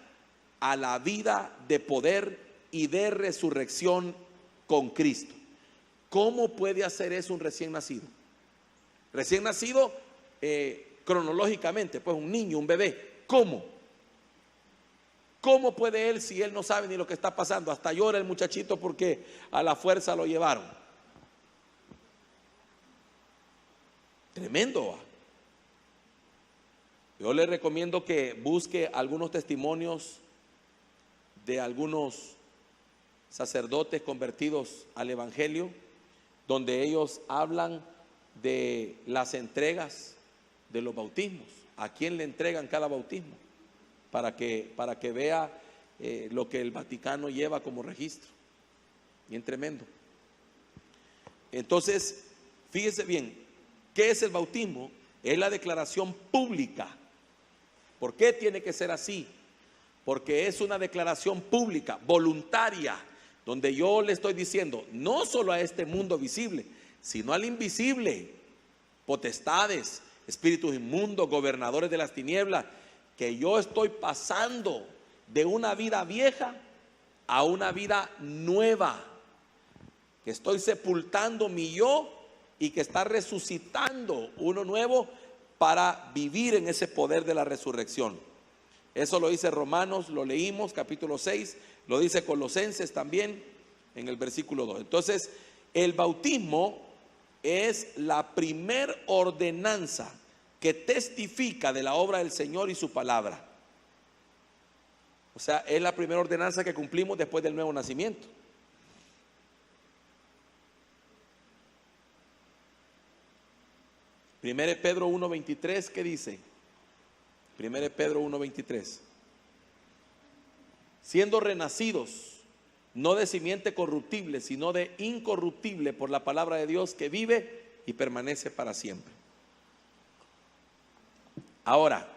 Speaker 1: a la vida de poder y de resurrección con Cristo. ¿Cómo puede hacer eso un recién nacido? Recién nacido cronológicamente, pues un niño, un bebé. ¿Cómo? ¿Cómo puede él si él no sabe ni lo que está pasando? Hasta llora el muchachito porque a la fuerza lo llevaron. Tremendo. Yo le recomiendo que busque algunos testimonios de algunos sacerdotes convertidos al evangelio, donde ellos hablan de las entregas de los bautismos, a quién le entregan cada bautismo, para que vea lo que el Vaticano lleva como registro. Bien tremendo. Entonces, fíjese bien, ¿qué es el bautismo? Es la declaración pública. ¿Por qué tiene que ser así? Porque es una declaración pública, voluntaria, donde yo le estoy diciendo, no solo a este mundo visible, sino al invisible, potestades, espíritus inmundos, gobernadores de las tinieblas, que yo estoy pasando de una vida vieja a una vida nueva, que estoy sepultando mi yo y que está resucitando uno nuevo para vivir en ese poder de la resurrección. Eso lo dice Romanos, lo leímos, capítulo 6, lo dice Colosenses también en el versículo 2. Entonces, el bautismo es la primer ordenanza que testifica de la obra del Señor y su palabra. O sea, es la primera ordenanza que cumplimos después del nuevo nacimiento. Primero Pedro 1:23, ¿qué dice? Primero Pedro 1:23. Siendo renacidos, no de simiente corruptible, sino de incorruptible por la palabra de Dios que vive y permanece para siempre. Ahora,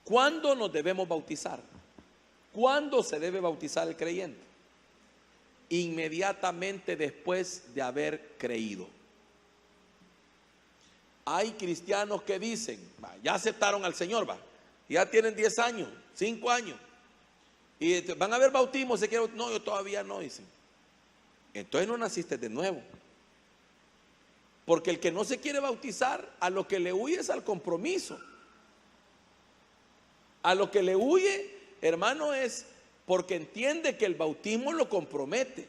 Speaker 1: ¿cuándo nos debemos bautizar? ¿Cuándo se debe bautizar el creyente? Inmediatamente después de haber creído. Hay cristianos que dicen, ya aceptaron al Señor, ya tienen 10 años, 5 años, y van a ver bautismo, se quieren, no, yo todavía no, dicen. Entonces no naciste de nuevo. Porque el que no se quiere bautizar, a lo que le huye es al compromiso. A lo que le huye, hermano, es porque entiende que el bautismo lo compromete.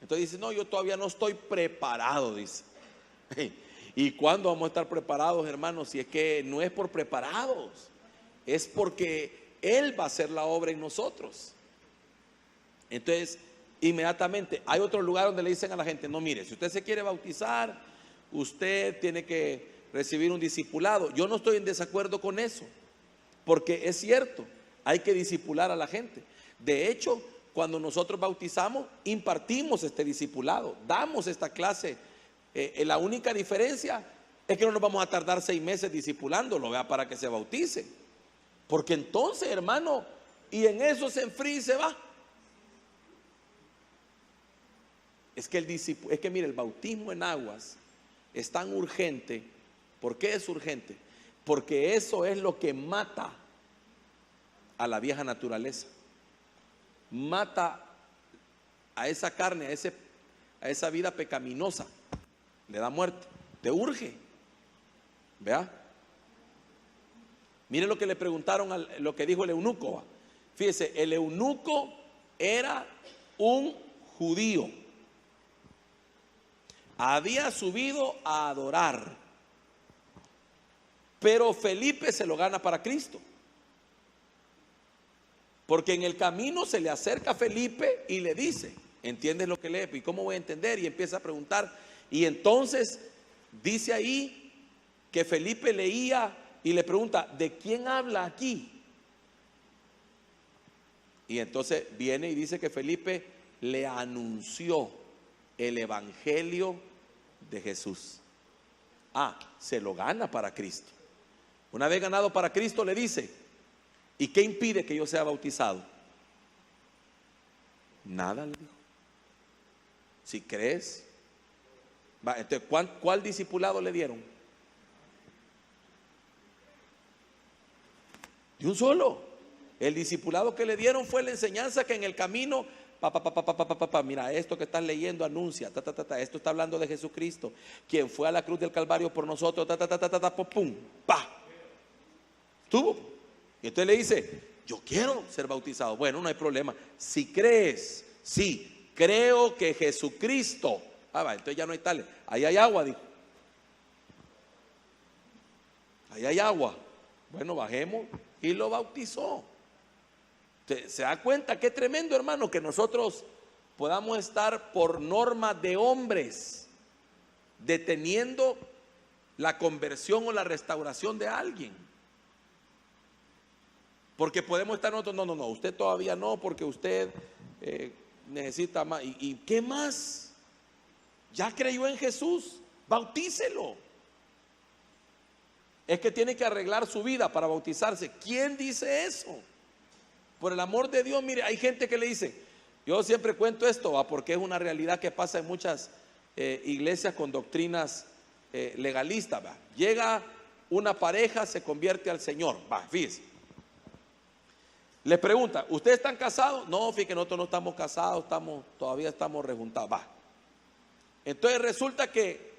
Speaker 1: Entonces dice, no, yo todavía no estoy preparado, dice. ¿Y cuándo vamos a estar preparados, hermanos? Si es que no es por preparados, es porque Él va a hacer la obra en nosotros. Entonces, inmediatamente hay otro lugar donde le dicen a la gente, no, mire, si usted se quiere bautizar, usted tiene que recibir un discipulado. Yo no estoy en desacuerdo con eso, porque es cierto, hay que discipular a la gente. De hecho, cuando nosotros bautizamos, impartimos este discipulado, damos esta clase. La única diferencia es que no nos vamos a tardar 6 meses discipulándolo, ¿vea? Para que se bautice. Porque entonces, hermano, y en eso se enfría y se va. Es que mire, el bautismo en aguas es tan urgente. ¿Por qué es urgente? Porque eso es lo que mata a la vieja naturaleza. Mata a esa carne, a esa vida pecaminosa. Le da muerte, te urge. ¿Vea? Mire lo que le preguntaron, lo que dijo el eunuco. Fíjese, el eunuco era un judío. Había subido a adorar, pero Felipe se lo gana para Cristo, porque en el camino se le acerca a Felipe y le dice, ¿entiendes lo que lee? ¿Y cómo voy a entender? Y empieza a preguntar, y entonces dice ahí que Felipe leía y le pregunta, ¿de quién habla aquí? Y entonces viene y dice que Felipe le anunció el evangelio de Jesús. Se lo gana para Cristo. Una vez ganado para Cristo le dice, ¿y qué impide que yo sea bautizado? Nada, le dijo. Si crees. Entonces, ¿cuál discipulado le dieron? De un solo. El discipulado que le dieron fue la enseñanza que en el camino, mira, esto que estás leyendo anuncia, esto está hablando de Jesucristo, quien fue a la cruz del Calvario por nosotros, pum, pa. Estuvo. Y entonces le dice, yo quiero ser bautizado. Bueno, no hay problema. Si crees, sí, creo que Jesucristo. Entonces ya no hay tal. Ahí hay agua, dijo. Ahí hay agua. Bueno, bajemos y lo bautizó. ¿Se da cuenta qué tremendo, hermano, que nosotros podamos estar por norma de hombres deteniendo la conversión o la restauración de alguien? Porque podemos estar nosotros, no, usted todavía no, porque usted necesita más. ¿Y qué más? Ya creyó en Jesús, bautícelo. Es que tiene que arreglar su vida para bautizarse. ¿Quién dice eso? Por el amor de Dios, mire, hay gente que le dice, yo siempre cuento esto, porque es una realidad que pasa en muchas iglesias con doctrinas legalistas. Llega una pareja, se convierte al Señor, fíjese. Le pregunta, ¿ustedes están casados? No, fíjate, nosotros no estamos casados, todavía estamos rejuntados. Entonces resulta que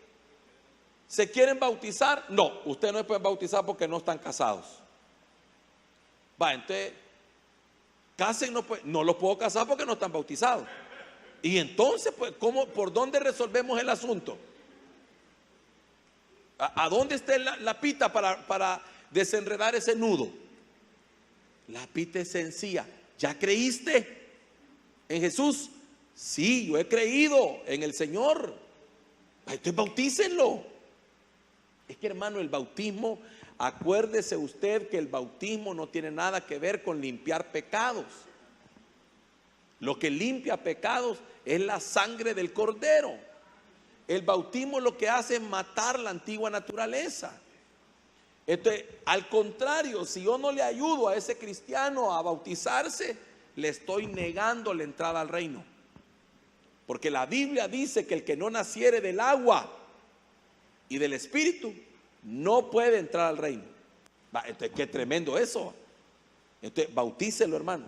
Speaker 1: se quieren bautizar. No, ustedes no se pueden bautizar porque no están casados. Entonces, casen, no los puedo casar porque no están bautizados. Y entonces, pues, ¿por dónde resolvemos el asunto? ¿A dónde está la pita para desenredar ese nudo? La pita es sencilla. ¿Ya creíste en Jesús? Sí, yo he creído en el Señor. Entonces bautícenlo. Es que, hermano, el bautismo, acuérdese usted que el bautismo no tiene nada que ver con limpiar pecados. Lo que limpia pecados es la sangre del Cordero. El bautismo lo que hace es matar la antigua naturaleza. Entonces, al contrario, si yo no le ayudo a ese cristiano a bautizarse, le estoy negando la entrada al reino. Porque la Biblia dice que el que no naciere del agua y del Espíritu no puede entrar al reino. Entonces, qué tremendo eso. Entonces, bautícelo, hermano.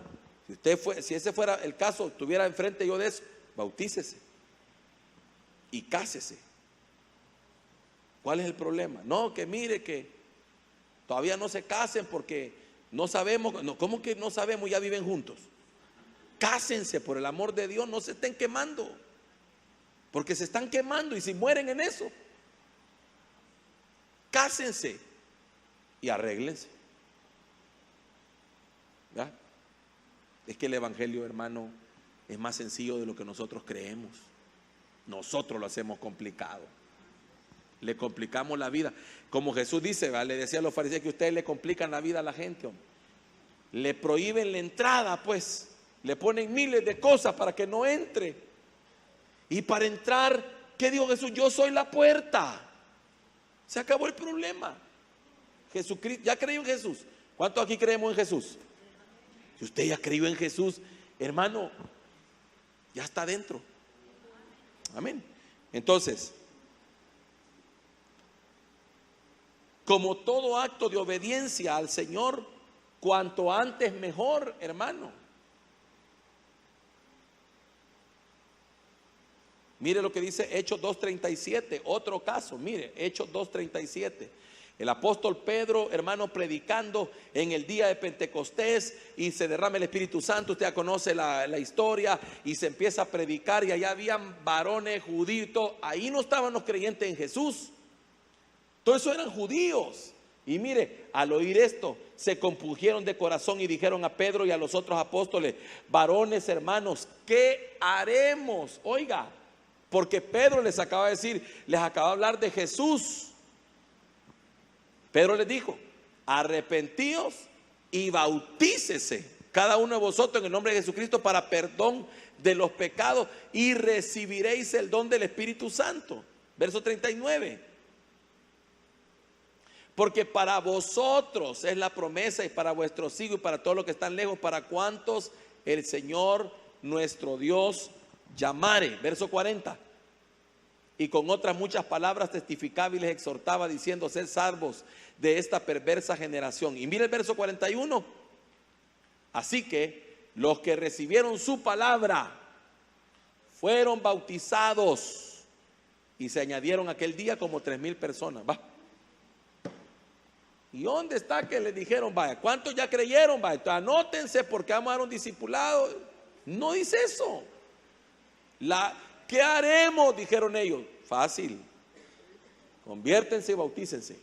Speaker 1: Si ese fuera el caso, estuviera enfrente yo de eso, bautícese y cásese. ¿Cuál es el problema? No, que mire que todavía no se casen porque no sabemos. No, ¿cómo que no sabemos? Ya viven juntos. Cásense, por el amor de Dios, no se estén quemando, porque se están quemando y si mueren en eso. Cásense y arréglense. ¿Ya? Es que el evangelio, hermano, es más sencillo de lo que nosotros creemos. Nosotros lo hacemos complicado. Le complicamos la vida. Como Jesús dice, ¿verdad? Le decía a los fariseos que ustedes le complican la vida a la gente, hombre. Le prohíben la entrada, pues. Le ponen miles de cosas para que no entre. Y para entrar, ¿qué dijo Jesús? Yo soy la puerta. Se acabó el problema. Jesucristo, ¿ya creyó en Jesús? ¿Cuántos aquí creemos en Jesús? Si usted ya creyó en Jesús, hermano, ya está dentro. Amén. Entonces, como todo acto de obediencia al Señor, cuanto antes mejor, hermano. Mire lo que dice Hechos 2:37, otro caso, mire, Hechos 2:37. El apóstol Pedro, hermano, predicando en el día de Pentecostés y se derrama el Espíritu Santo. Usted ya conoce la historia y se empieza a predicar y allá habían varones judíos. Ahí no estaban los creyentes en Jesús. Todos esos eran judíos. Y mire, al oír esto, se compungieron de corazón y dijeron a Pedro y a los otros apóstoles: varones, hermanos, ¿qué haremos? Oiga, porque Pedro les acaba de decir, les acaba de hablar de Jesús. Pedro les dijo: arrepentíos y bautícese cada uno de vosotros en el nombre de Jesucristo para perdón de los pecados y recibiréis el don del Espíritu Santo. Verso 39. Porque para vosotros es la promesa y para vuestros hijos y para todos los que están lejos, para cuantos el Señor nuestro Dios llamare. Verso 40. Y con otras muchas palabras testificaba y les exhortaba diciendo: sed salvos de esta perversa generación. Y mire el verso 41. Así que los que recibieron su palabra fueron bautizados y se añadieron aquel día como 3,000 personas. Va. ¿Y dónde está que le dijeron, vaya, cuántos ya creyeron? Vaya, entonces anótense porque vamos a dar un discipulado. No dice eso. ¿Qué haremos? Dijeron ellos. Fácil. Conviértense y bautícense.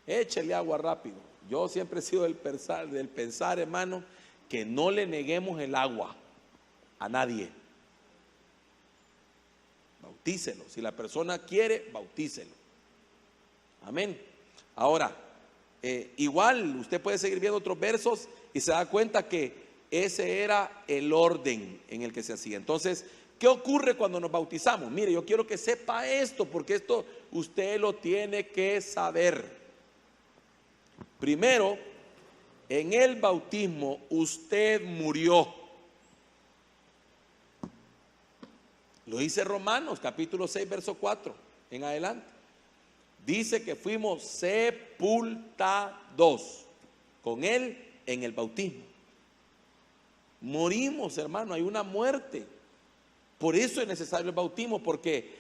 Speaker 1: Échele agua rápido. Yo siempre he sido del pensar, hermano, que no le neguemos el agua a nadie. Bautícelo. Si la persona quiere, bautícelo. Amén. Ahora, igual usted puede seguir viendo otros versos y se da cuenta que ese era el orden en el que se hacía. Entonces, ¿qué ocurre cuando nos bautizamos? Mire, yo quiero que sepa esto, porque esto usted lo tiene que saber. Primero, en el bautismo usted murió. Lo dice Romanos capítulo 6, verso 4 en adelante. Dice que fuimos sepultados con Él en el bautismo. Morimos, hermano, hay una muerte. Por eso es necesario el bautismo, porque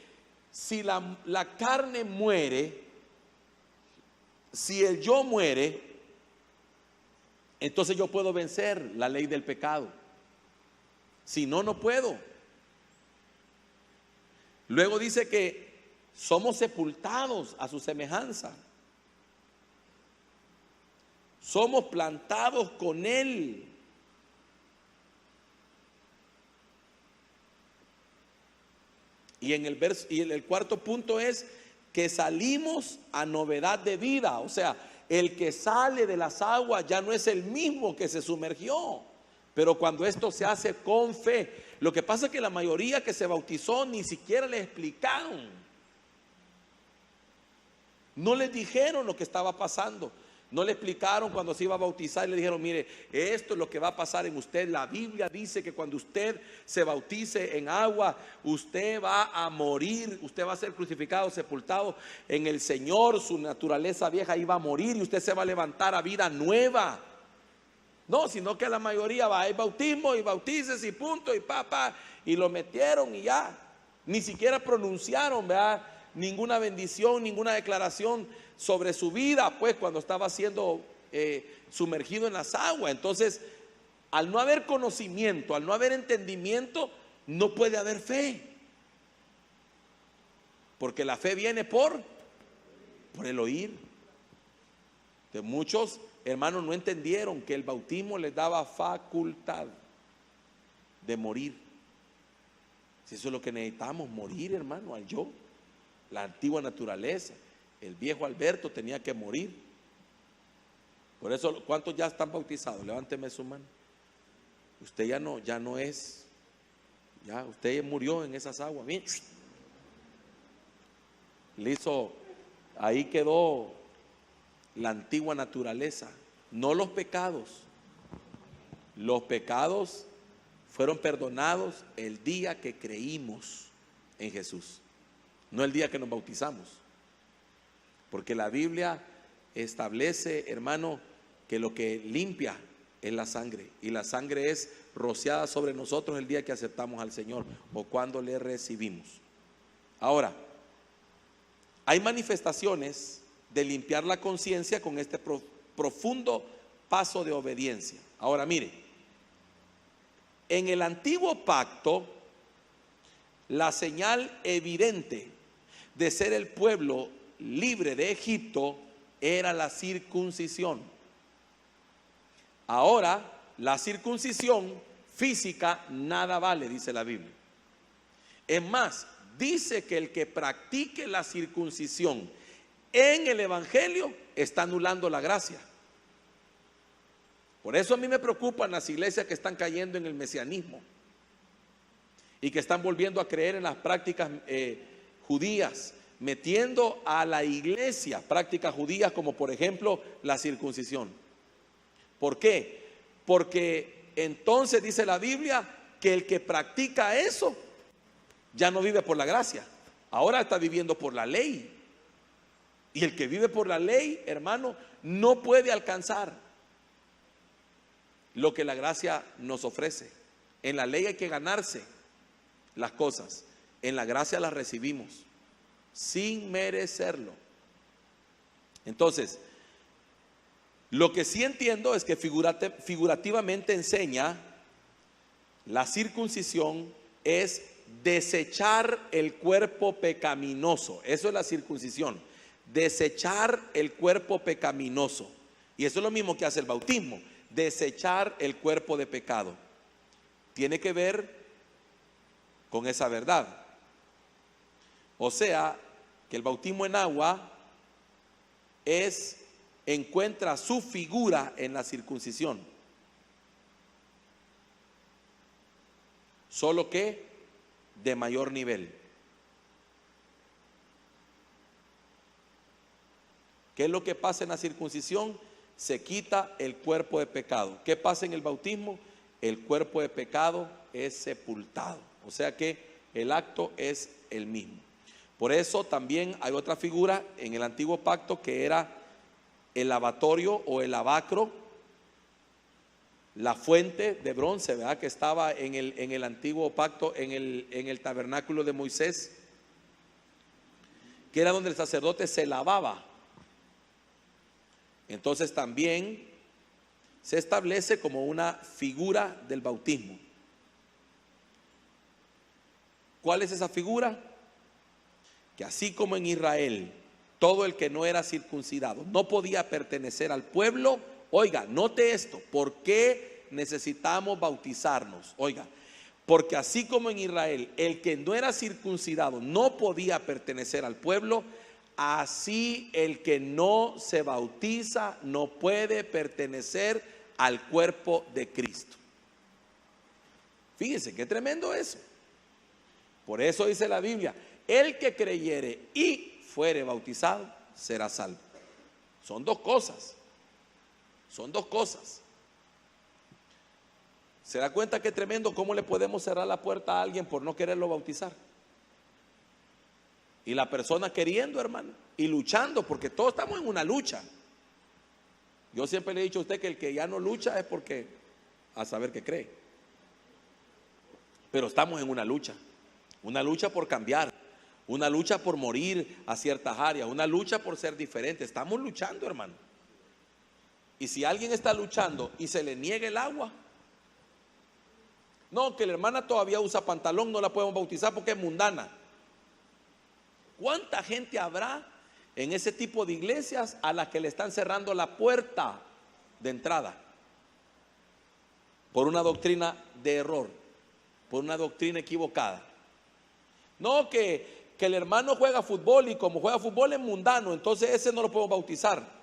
Speaker 1: si la carne muere, si el yo muere, entonces yo puedo vencer la ley del pecado. Si no, no puedo. Luego dice que somos sepultados a su semejanza. Somos plantados con Él. Y en el cuarto punto es que salimos a novedad de vida. O sea, el que sale de las aguas ya no es el mismo que se sumergió. Pero cuando esto se hace con fe, lo que pasa es que la mayoría que se bautizó ni siquiera les explicaron. No les dijeron lo que estaba pasando. No le explicaron cuando se iba a bautizar y le dijeron, mire, esto es lo que va a pasar en usted. La Biblia dice que cuando usted se bautice en agua, usted va a morir, usted va a ser crucificado, sepultado en el Señor, su naturaleza vieja iba a morir y usted se va a levantar a vida nueva. No, sino que la mayoría va, hay bautismo y bautices y punto y papá, y lo metieron y ya. Ni siquiera pronunciaron, ¿verdad?, ninguna bendición, ninguna declaración sobre su vida, pues cuando estaba siendo sumergido en las aguas. Entonces, al no haber conocimiento, al no haber entendimiento, no puede haber fe. Porque la fe viene por el oír. De muchos hermanos no entendieron que el bautismo les daba facultad de morir. Si eso es lo que necesitamos, morir, hermano, al yo, la antigua naturaleza. El viejo Alberto tenía que morir. Por eso, ¿cuántos ya están bautizados? Levánteme su mano. Usted ya no es, ya usted murió en esas aguas. Bien. Listo, ahí quedó la antigua naturaleza, no los pecados. Los pecados fueron perdonados el día que creímos en Jesús, no el día que nos bautizamos. Porque la Biblia establece, hermano, que lo que limpia es la sangre, y la sangre es rociada sobre nosotros el día que aceptamos al Señor o cuando le recibimos. Ahora, hay manifestaciones de limpiar la conciencia con este profundo paso de obediencia. Ahora mire, en el antiguo pacto, la señal evidente de ser el pueblo libre de Egipto era la circuncisión. Ahora, la circuncisión física nada vale, dice la Biblia. Es más, dice que el que practique la circuncisión en el evangelio está anulando la gracia. Por eso a mí me preocupan las iglesias que están cayendo en el mesianismo y que están volviendo a creer en las prácticas judías, metiendo a la iglesia prácticas judías como por ejemplo la circuncisión. ¿Por qué? Porque entonces dice la Biblia que el que practica eso ya no vive por la gracia, ahora está viviendo por la ley. Y el que vive por la ley, hermano, no puede alcanzar lo que la gracia nos ofrece. En la ley hay que ganarse las cosas, en la gracia las recibimos sin merecerlo. Entonces, lo que sí entiendo es que figurativamente enseña la circuncisión es desechar el cuerpo pecaminoso. Eso es la circuncisión, desechar el cuerpo pecaminoso. Y eso es lo mismo que hace el bautismo, desechar el cuerpo de pecado. Tiene que ver con esa verdad. O sea, que el bautismo en agua encuentra su figura en la circuncisión. Solo que de mayor nivel. ¿Qué es lo que pasa en la circuncisión? Se quita el cuerpo de pecado. ¿Qué pasa en el bautismo? El cuerpo de pecado es sepultado. O sea que el acto es el mismo. Por eso también hay otra figura en el antiguo pacto que era el lavatorio o el lavacro, la fuente de bronce, ¿verdad?, que estaba en el antiguo pacto, en el tabernáculo de Moisés, que era donde el sacerdote se lavaba. Entonces también se establece como una figura del bautismo. ¿Cuál es esa figura? Que así como en Israel todo el que no era circuncidado no podía pertenecer al pueblo, oiga, note esto, ¿por qué necesitamos bautizarnos? Oiga, porque así como en Israel el que no era circuncidado no podía pertenecer al pueblo, así el que no se bautiza no puede pertenecer al cuerpo de Cristo. Fíjense qué tremendo eso. Por eso dice la Biblia, el que creyere y fuere bautizado será salvo. Son dos cosas. Son dos cosas. ¿Se da cuenta qué tremendo cómo le podemos cerrar la puerta a alguien por no quererlo bautizar? Y la persona queriendo, hermano, y luchando, porque todos estamos en una lucha. Yo siempre le he dicho a usted que el que ya no lucha es porque a saber qué cree. Pero estamos en una lucha por cambiar, una lucha por morir a ciertas áreas, una lucha por ser diferente. Estamos luchando, hermano. Y si alguien está luchando y se le niega el agua, no, que la hermana todavía usa pantalón, no la podemos bautizar porque es mundana. ¿Cuánta gente habrá en ese tipo de iglesias a las que le están cerrando la puerta de entrada? Por una doctrina de error, por una doctrina equivocada. No, que el hermano juega fútbol y como juega fútbol es mundano, entonces ese no lo podemos bautizar.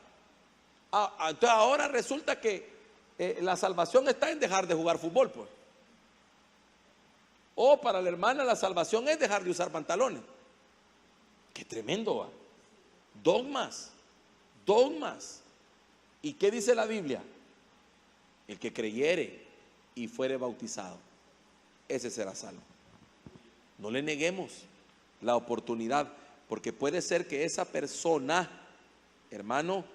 Speaker 1: Entonces ahora resulta que la salvación está en dejar de jugar fútbol, pues. O para la hermana la salvación es dejar de usar pantalones. Qué tremendo, ¿va? Dogmas. ¿Y qué dice la Biblia? El que creyere y fuere bautizado, ese será salvo. No le neguemos la oportunidad, porque puede ser que esa persona, hermano,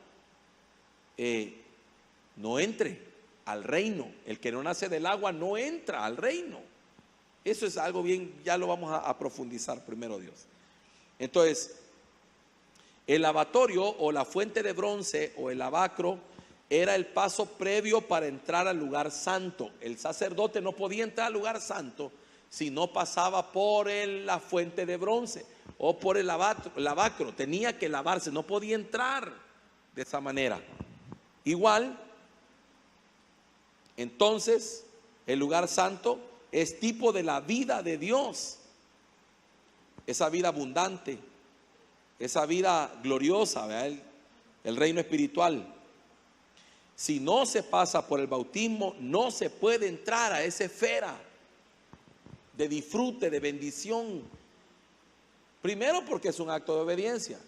Speaker 1: no entre al reino. El que no nace del agua no entra al reino. Eso es algo bien, ya lo vamos a profundizar primero Dios. Entonces, el lavatorio o la fuente de bronce o el lavacro era el paso previo para entrar al lugar santo. El sacerdote no podía entrar al lugar santo si no pasaba por la fuente de bronce o por el lavacro. Tenía que lavarse, no podía entrar de esa manera. Igual, entonces, el lugar santo es tipo de la vida de Dios, esa vida abundante, esa vida gloriosa, ¿verdad? El reino espiritual. Si no se pasa por el bautismo, no se puede entrar a esa esfera de disfrute, de bendición. Primero, porque es un acto de obediencia.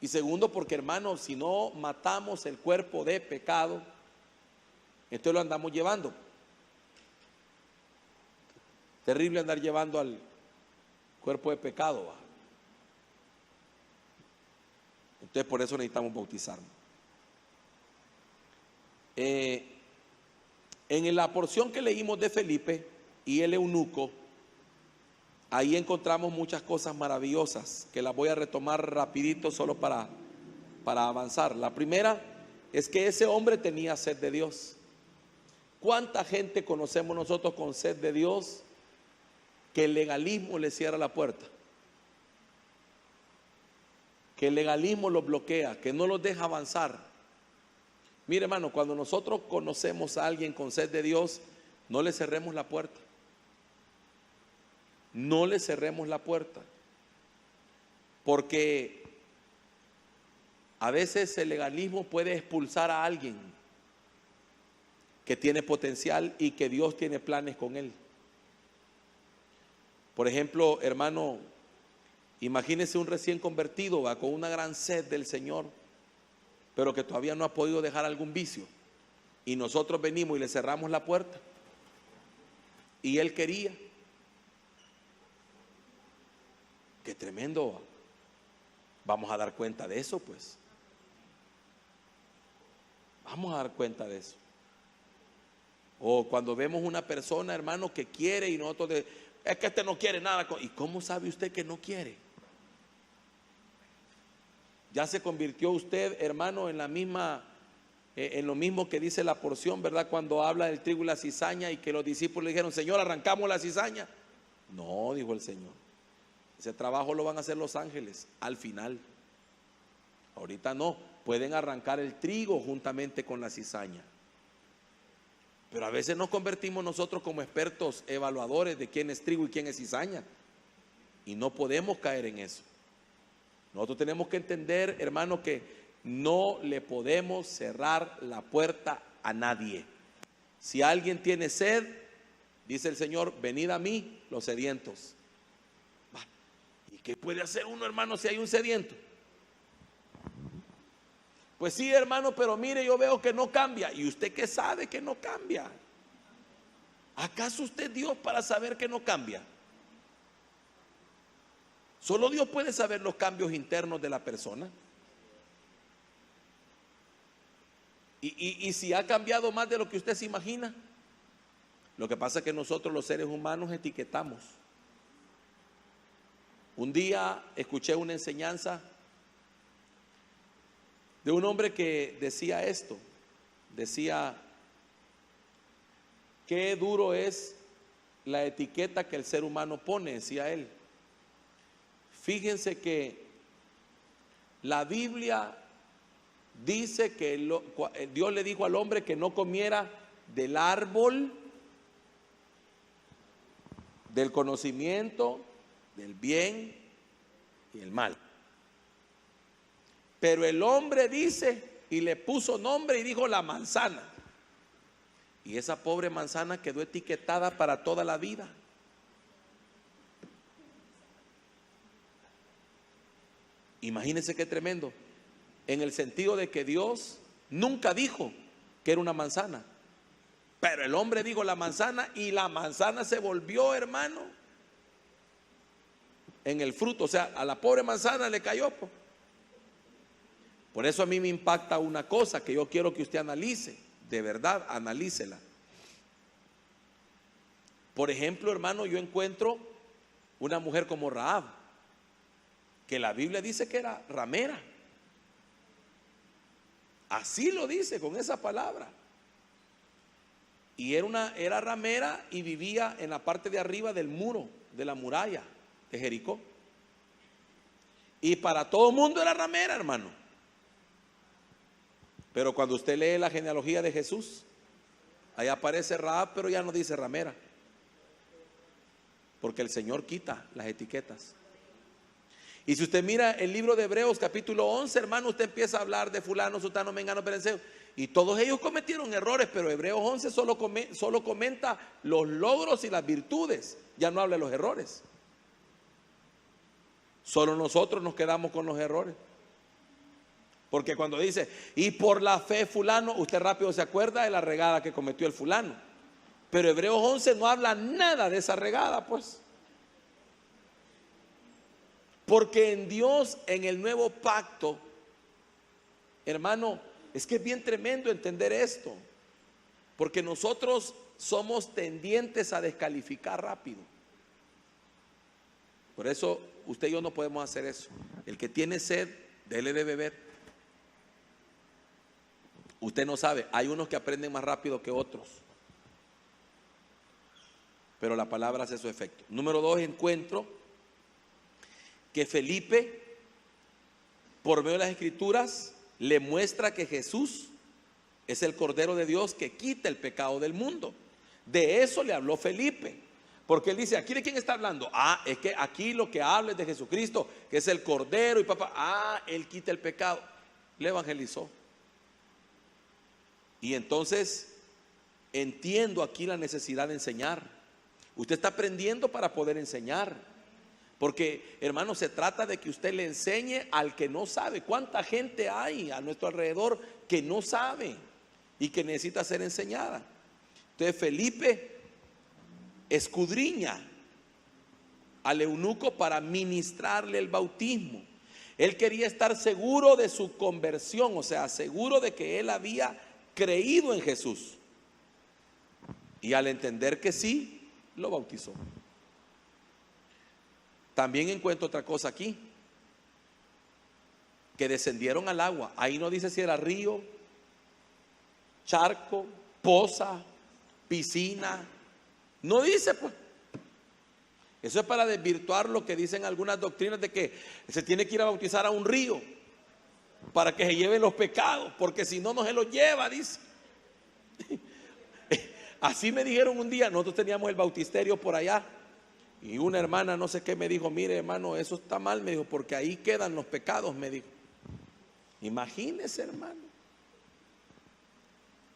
Speaker 1: Y segundo, porque, hermanos, si no matamos el cuerpo de pecado, entonces lo andamos llevando. Terrible andar llevando al cuerpo de pecado, ¿va? Entonces por eso necesitamos bautizarnos. En la porción que leímos de Felipe y el eunuco, ahí encontramos muchas cosas maravillosas que las voy a retomar rapidito solo para avanzar. La primera es que ese hombre tenía sed de Dios. ¿Cuánta gente conocemos nosotros con sed de Dios que el legalismo le cierra la puerta? Que el legalismo los bloquea, que no los deja avanzar. Mire, hermano, cuando nosotros conocemos a alguien con sed de Dios, no le cerremos la puerta. No le cerremos la puerta. Porque a veces el legalismo puede expulsar a alguien que tiene potencial y que Dios tiene planes con él. Por ejemplo, hermano, imagínese un recién convertido, va, con una gran sed del Señor, pero que todavía no ha podido dejar algún vicio. Y nosotros venimos y le cerramos la puerta. Y él quería. Qué tremendo, va. Vamos a dar cuenta de eso, pues. Vamos a dar cuenta de eso. O cuando vemos una persona, hermano, que quiere y nosotros es que este no quiere nada. ¿Y cómo sabe usted que no quiere? Ya se convirtió usted, hermano, en lo mismo que dice la porción, ¿verdad? Cuando habla del trigo y la cizaña y que los discípulos le dijeron, Señor, arrancamos la cizaña. No, dijo el Señor. Ese trabajo lo van a hacer los ángeles al final. Ahorita no, pueden arrancar el trigo juntamente con la cizaña. Pero a veces nos convertimos nosotros como expertos evaluadores de quién es trigo y quién es cizaña. Y no podemos caer en eso. Nosotros tenemos que entender, hermano, que no le podemos cerrar la puerta a nadie. Si alguien tiene sed, dice el Señor, venid a mí los sedientos. ¿Y qué puede hacer uno, hermano, si hay un sediento? Pues sí, hermano, pero mire, yo veo que no cambia. ¿Y usted qué sabe que no cambia? ¿Acaso usted es Dios para saber que no cambia? Solo Dios puede saber los cambios internos de la persona. Y si ha cambiado más de lo que usted se imagina. Lo que pasa es que nosotros los seres humanos etiquetamos. Un día escuché una enseñanza de un hombre que decía esto. Decía, qué duro es la etiqueta que el ser humano pone, decía él. Fíjense que la Biblia dice que Dios le dijo al hombre que no comiera del árbol del conocimiento del bien y el mal. Pero el hombre dice, y le puso nombre y dijo la manzana. Y esa pobre manzana quedó etiquetada para toda la vida. Imagínense qué tremendo. En el sentido de que Dios nunca dijo que era una manzana. Pero el hombre dijo la manzana y la manzana se volvió, hermano, en el fruto. O sea, a la pobre manzana le cayó. Por eso a mí me impacta una cosa que yo quiero que usted analice. De verdad, analícela. Por ejemplo, hermano, yo encuentro una mujer como Rahab, que la Biblia dice que era ramera. Así lo dice con esa palabra. Y era ramera y vivía en la parte de arriba del muro, de la muralla de Jericó. Y para todo el mundo era ramera, hermano. Pero cuando usted lee la genealogía de Jesús, ahí aparece Rahab, pero ya no dice ramera. Porque el Señor quita las etiquetas. Y si usted mira el libro de Hebreos capítulo 11, hermano, usted empieza a hablar de fulano, sutano, mengano, perenceo. Y todos ellos cometieron errores, pero Hebreos 11 solo comenta los logros y las virtudes. Ya no habla de los errores. Solo nosotros nos quedamos con los errores. Porque cuando dice, y por la fe fulano, usted rápido se acuerda de la regada que cometió el fulano. Pero Hebreos 11 no habla nada de esa regada, pues. Porque en Dios, en el nuevo pacto, hermano, es que es bien tremendo entender esto. Porque nosotros somos tendientes a descalificar rápido. Por eso usted y yo no podemos hacer eso. El que tiene sed, dele de beber. Usted no sabe, hay unos que aprenden más rápido que otros. Pero la palabra hace su efecto. Número 2, encuentro que Felipe, por medio de las Escrituras, le muestra que Jesús es el Cordero de Dios que quita el pecado del mundo. De eso le habló Felipe. Porque él dice, ¿aquí de quién está hablando? Es que aquí lo que habla es de Jesucristo, que es el Cordero y papá. Él quita el pecado. Le evangelizó. Y entonces entiendo aquí la necesidad de enseñar. Usted está aprendiendo para poder enseñar. Porque, hermano, se trata de que usted le enseñe al que no sabe. ¿Cuánta gente hay a nuestro alrededor que no sabe y que necesita ser enseñada? Entonces Felipe escudriña al eunuco para ministrarle el bautismo. Él quería estar seguro de su conversión, o sea, seguro de que él había creído en Jesús. Y al entender que sí, lo bautizó. También encuentro otra cosa aquí, que descendieron al agua. Ahí no dice si era río, charco, poza, piscina. No dice, pues. Eso es para desvirtuar lo que dicen algunas doctrinas de que se tiene que ir a bautizar a un río para que se lleven los pecados, porque si no, no se los lleva, dice. Así me dijeron un día. Nosotros teníamos el bautisterio por allá. Y una hermana no sé qué me dijo, mire hermano, eso está mal, me dijo, porque ahí quedan los pecados, me dijo. Imagínese, hermano.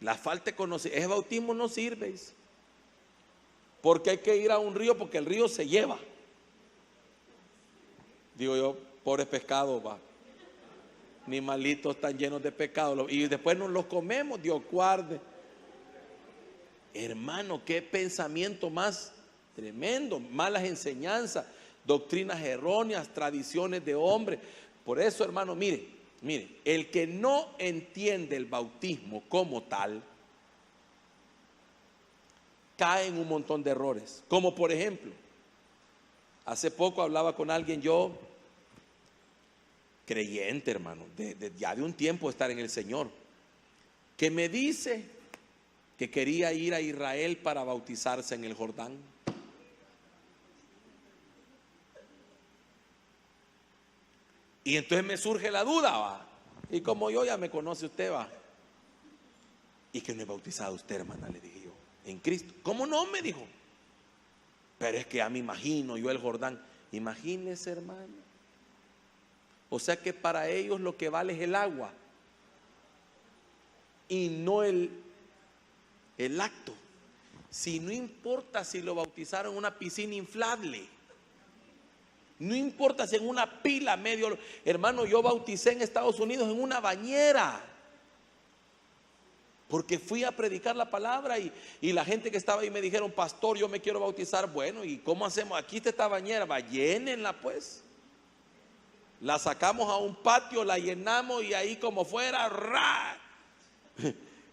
Speaker 1: La falta de conocimiento, ese bautismo no sirve, dice. Porque hay que ir a un río, porque el río se lleva. Digo yo, pobres pescados, va. animalitos tan llenos de pecado y después nos los comemos, Dios guarde. Hermano, qué pensamiento más tremendo, malas enseñanzas, doctrinas erróneas, tradiciones de hombres. Por eso, hermano, mire, el que no entiende el bautismo como tal, cae en un montón de errores. Como por ejemplo, hace poco hablaba con alguien, yo, creyente, hermano, ya de un tiempo de estar en el Señor, que me dice que quería ir a Israel para bautizarse en el Jordán. Y entonces me surge la duda, va. Y como yo ya me conoce usted, va. ¿Y que no he bautizado usted, hermana? Le dije yo, en Cristo. ¿Cómo no? Me dijo. Pero es que ya me imagino yo el Jordán. Imagínese, hermano. O sea que para ellos lo que vale es el agua y no el acto. Si no importa si lo bautizaron en una piscina inflable, no importa si en una pila medio. Hermano, yo bauticé en Estados Unidos en una bañera, porque fui a predicar la palabra y la gente que estaba ahí me dijeron, pastor, yo me quiero bautizar. Bueno, ¿y cómo hacemos? Aquí está esta bañera, va, llénenla pues. La sacamos a un patio, la llenamos y ahí como fuera, ¡ra!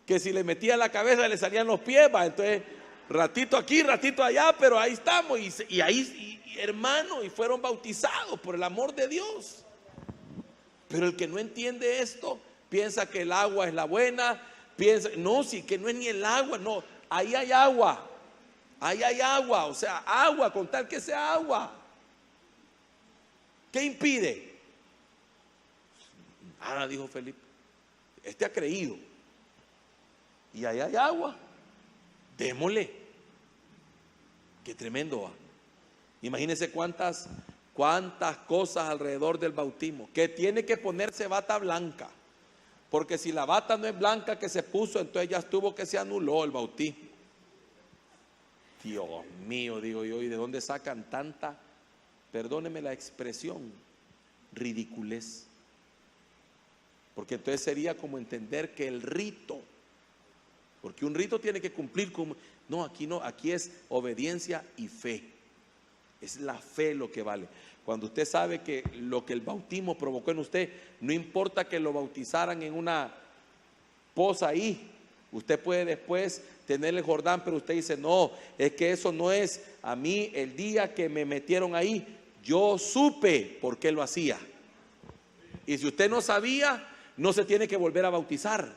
Speaker 1: Que si le metía la cabeza le salían los pies, va. Entonces, ratito aquí, ratito allá, pero ahí estamos y ahí, hermano, y fueron bautizados por el amor de Dios. Pero el que no entiende esto, piensa que el agua es la buena, piensa, no, sí, que no es ni el agua, no, ahí hay agua, o sea, agua, con tal que sea agua. ¿Qué impide? Ah, dijo Felipe, este ha creído. Y ahí hay agua, démosle. Qué tremendo va. Imagínense cuántas cosas alrededor del bautismo. Que tiene que ponerse bata blanca, porque si la bata no es blanca que se puso, entonces ya estuvo que se anuló el bautismo. Dios mío, digo yo, ¿y de dónde sacan tanta, perdóneme la expresión, ridiculez? Porque entonces sería como entender que el rito, porque un rito tiene que cumplir con, no, aquí es obediencia y fe. Es la fe lo que vale. Cuando usted sabe que lo que el bautismo provocó en usted, no importa que lo bautizaran en una poza ahí, usted puede después tener el Jordán, pero usted dice, no, es que eso no es. A mí el día que me metieron ahí, yo supe por qué lo hacía. Y si usted no sabía, no se tiene que volver a bautizar,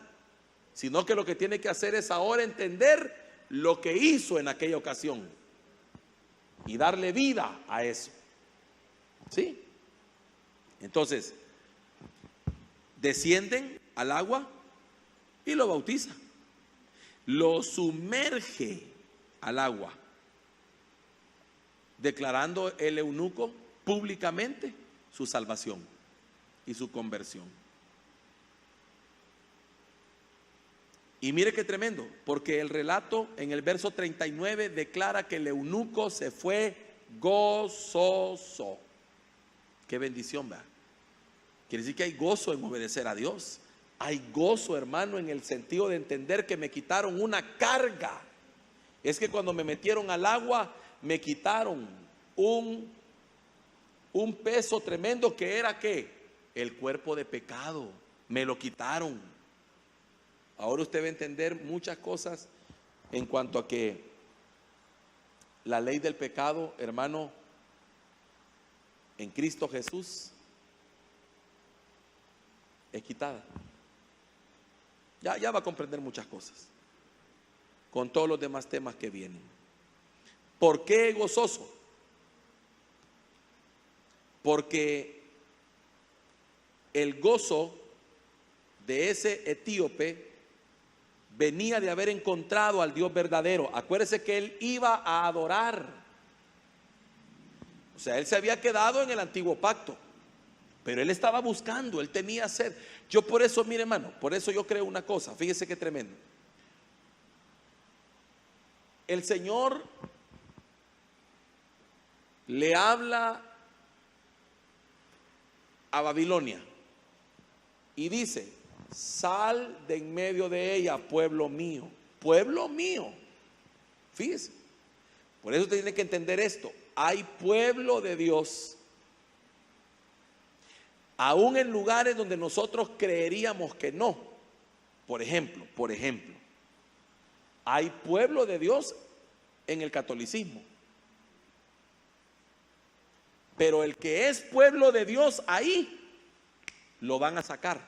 Speaker 1: sino que lo que tiene que hacer es ahora entender lo que hizo en aquella ocasión y darle vida a eso. ¿Sí? Entonces, descienden al agua y lo bautiza. Lo sumerge al agua, declarando el eunuco públicamente su salvación y su conversión. Y mire qué tremendo, porque el relato en el verso 39 declara que el eunuco se fue gozoso. Qué bendición, ¿verdad? Quiere decir que hay gozo en obedecer a Dios. Hay gozo, hermano, en el sentido de entender que me quitaron una carga. Es que cuando me metieron al agua, me quitaron un peso tremendo que era ¿qué? El cuerpo de pecado. Me lo quitaron. Ahora usted va a entender muchas cosas en cuanto a que la ley del pecado, hermano, en Cristo Jesús es quitada. Ya va a comprender muchas cosas con todos los demás temas que vienen. ¿Por qué gozoso? Porque el gozo de ese etíope venía de haber encontrado al Dios verdadero. Acuérdese que él iba a adorar. O sea, él se había quedado en el antiguo pacto, pero él estaba buscando, él tenía sed. Yo por eso, mire hermano, por eso yo creo una cosa, fíjese qué tremendo. El Señor le habla a Babilonia Y dice, sal de en medio de ella, pueblo mío. Pueblo mío. Fíjese. Por eso usted tiene que entender esto. Hay pueblo de Dios, aún en lugares donde nosotros creeríamos que no. Por ejemplo, hay pueblo de Dios en el catolicismo. Pero el que es pueblo de Dios ahí, lo van a sacar.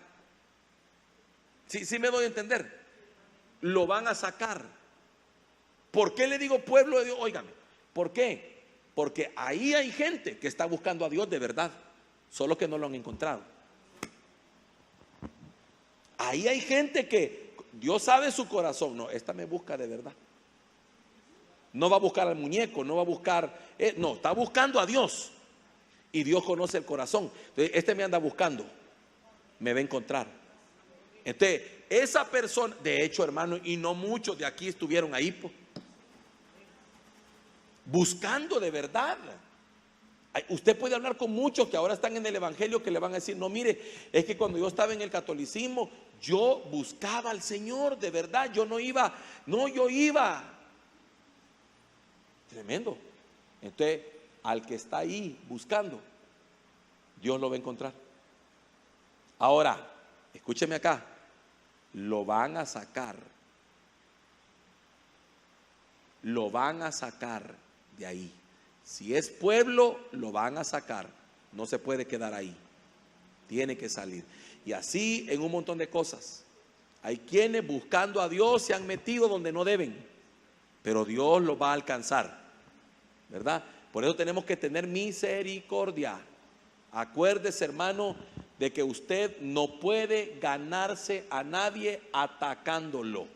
Speaker 1: Sí me doy a entender. Lo van a sacar. ¿Por qué le digo pueblo de Dios? Óigame, ¿por qué? Porque ahí hay gente que está buscando a Dios de verdad, solo que no lo han encontrado. Ahí hay gente que Dios sabe su corazón. No, esta me busca de verdad. No va a buscar al muñeco, no va a buscar, no, está buscando a Dios. Y Dios conoce el corazón. Entonces, este me anda buscando, me va a encontrar. Entonces, esa persona, de hecho, hermano, y no muchos de aquí estuvieron ahí, pues, buscando de verdad. Usted puede hablar con muchos que ahora están en el evangelio, que le van a decir, no, mire, es que cuando yo estaba en el catolicismo, yo buscaba al Señor de verdad, yo no iba, no, yo iba. Tremendo. Entonces, al que está ahí buscando, Dios lo va a encontrar. Ahora, escúcheme acá, lo van a sacar. Lo van a sacar de ahí. Si es pueblo, lo van a sacar. No se puede quedar ahí. Tiene que salir. Y así en un montón de cosas. Hay quienes buscando a Dios se han metido donde no deben, pero Dios los va a alcanzar, ¿verdad? Por eso tenemos que tener misericordia. Acuérdese, hermano, de que usted no puede ganarse a nadie atacándolo.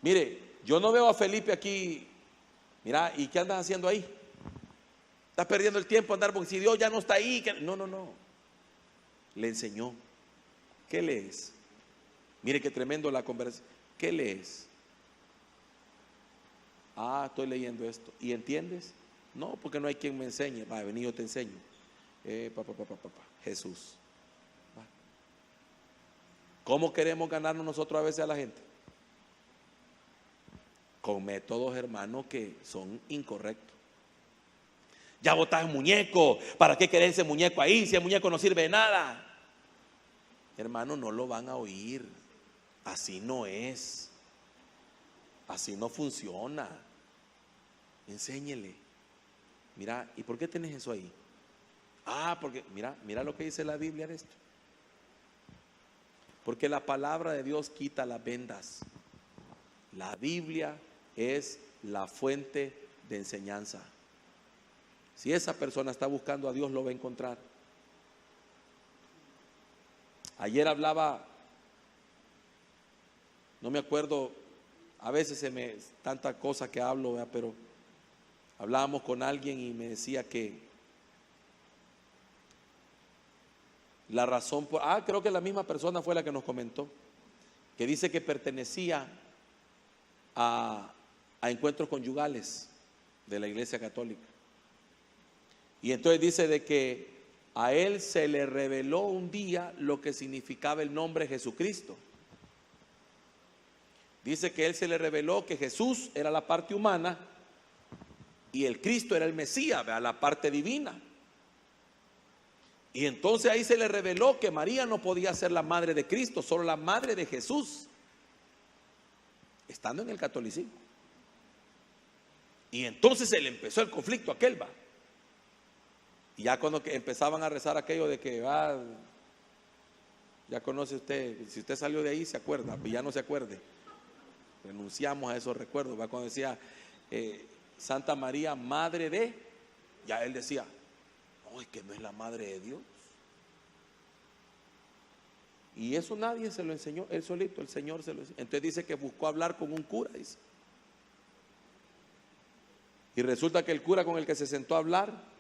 Speaker 1: Mire, yo no veo a Felipe aquí. Mira, ¿y qué andas haciendo ahí? Estás perdiendo el tiempo andar, porque si Dios ya no está ahí. No. Le enseñó. ¿Qué lees? Mire qué tremendo la conversación. ¿Qué lees? Ah, estoy leyendo esto. ¿Y entiendes? No, porque no hay quien me enseñe. Va, vení, yo te enseño. Jesús. Va. ¿Cómo queremos ganarnos nosotros a veces a la gente? Con métodos, hermano, que son incorrectos. Ya botás el muñeco. ¿Para qué querés ese muñeco ahí si el muñeco no sirve de nada? Hermano, no lo van a oír. Así no es. Así no funciona. Enséñele. Mira, ¿y por qué tenés eso ahí? Ah, porque mira lo que dice la Biblia de esto. Porque la palabra de Dios quita las vendas. La Biblia es la fuente de enseñanza. Si esa persona está buscando a Dios, lo va a encontrar. Ayer hablaba, no me acuerdo, a veces tanta cosa que hablo, ¿verdad? Pero hablábamos con alguien y me decía que la razón creo que la misma persona fue la que nos comentó, que dice que pertenecía a encuentros conyugales de la Iglesia Católica. Y entonces dice de que a él se le reveló un día lo que significaba el nombre Jesucristo. Dice que a él se le reveló que Jesús era la parte humana y el Cristo era el Mesías, la parte divina. Y entonces ahí se le reveló que María no podía ser la madre de Cristo, solo la madre de Jesús, estando en el catolicismo. Y entonces se le empezó el conflicto a aquel, va. Y ya cuando empezaban a rezar aquello de que ya conoce usted, si usted salió de ahí se acuerda, pero ya no se acuerde. Renunciamos a esos recuerdos, va. Cuando decía Santa María, madre de, ya él decía, no, es que no es la madre de Dios. Y eso nadie se lo enseñó, él solito, el Señor se lo enseñó. Entonces dice que buscó hablar con un cura, dice. Y resulta que el cura con el que se sentó a hablar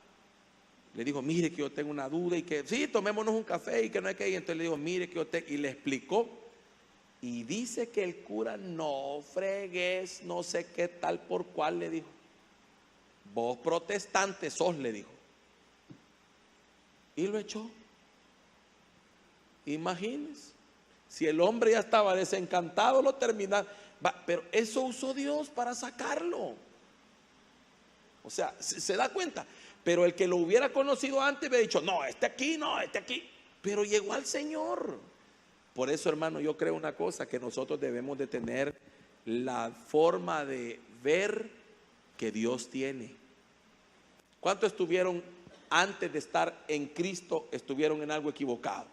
Speaker 1: le dijo, mire que yo tengo una duda y que sí, tomémonos un café y que no hay que ir. Entonces le dijo, mire que y le explicó. Y dice que el cura, no fregues, no sé qué tal por cual, le dijo. Vos protestante sos, le dijo. Y lo echó. Imagínense, si el hombre ya estaba desencantado, lo terminaron. Pero eso usó Dios para sacarlo. O sea, ¿se da cuenta? Pero el que lo hubiera conocido antes hubiera dicho, no, aquí, no, aquí. Pero llegó al Señor. Por eso, hermano, yo creo una cosa, que nosotros debemos de tener la forma de ver que Dios tiene. ¿Cuántos estuvieron antes de estar en Cristo, estuvieron en algo equivocado?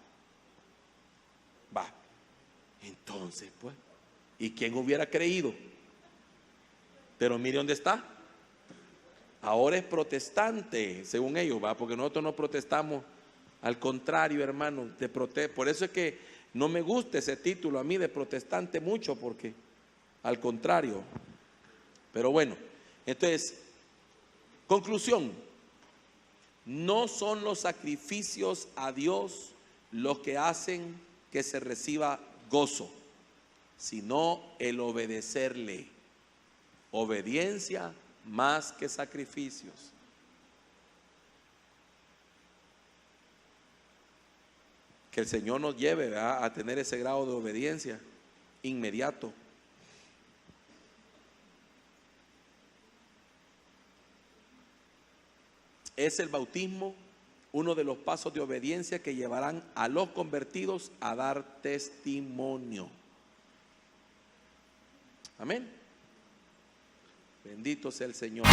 Speaker 1: Entonces, pues, ¿y quién hubiera creído? Pero mire dónde está. Ahora es protestante, según ellos, porque nosotros no protestamos. Al contrario, hermano, por eso es que no me gusta ese título a mí de protestante mucho, porque al contrario. Pero bueno, entonces, conclusión: no son los sacrificios a Dios los que hacen que se reciba gozo, sino el obedecerle. Obediencia más que sacrificios. Que el Señor nos lleve, ¿verdad?, a tener ese grado de obediencia inmediato. Es el bautismo uno de los pasos de obediencia que llevarán a los convertidos a dar testimonio. Amén. Bendito sea el Señor.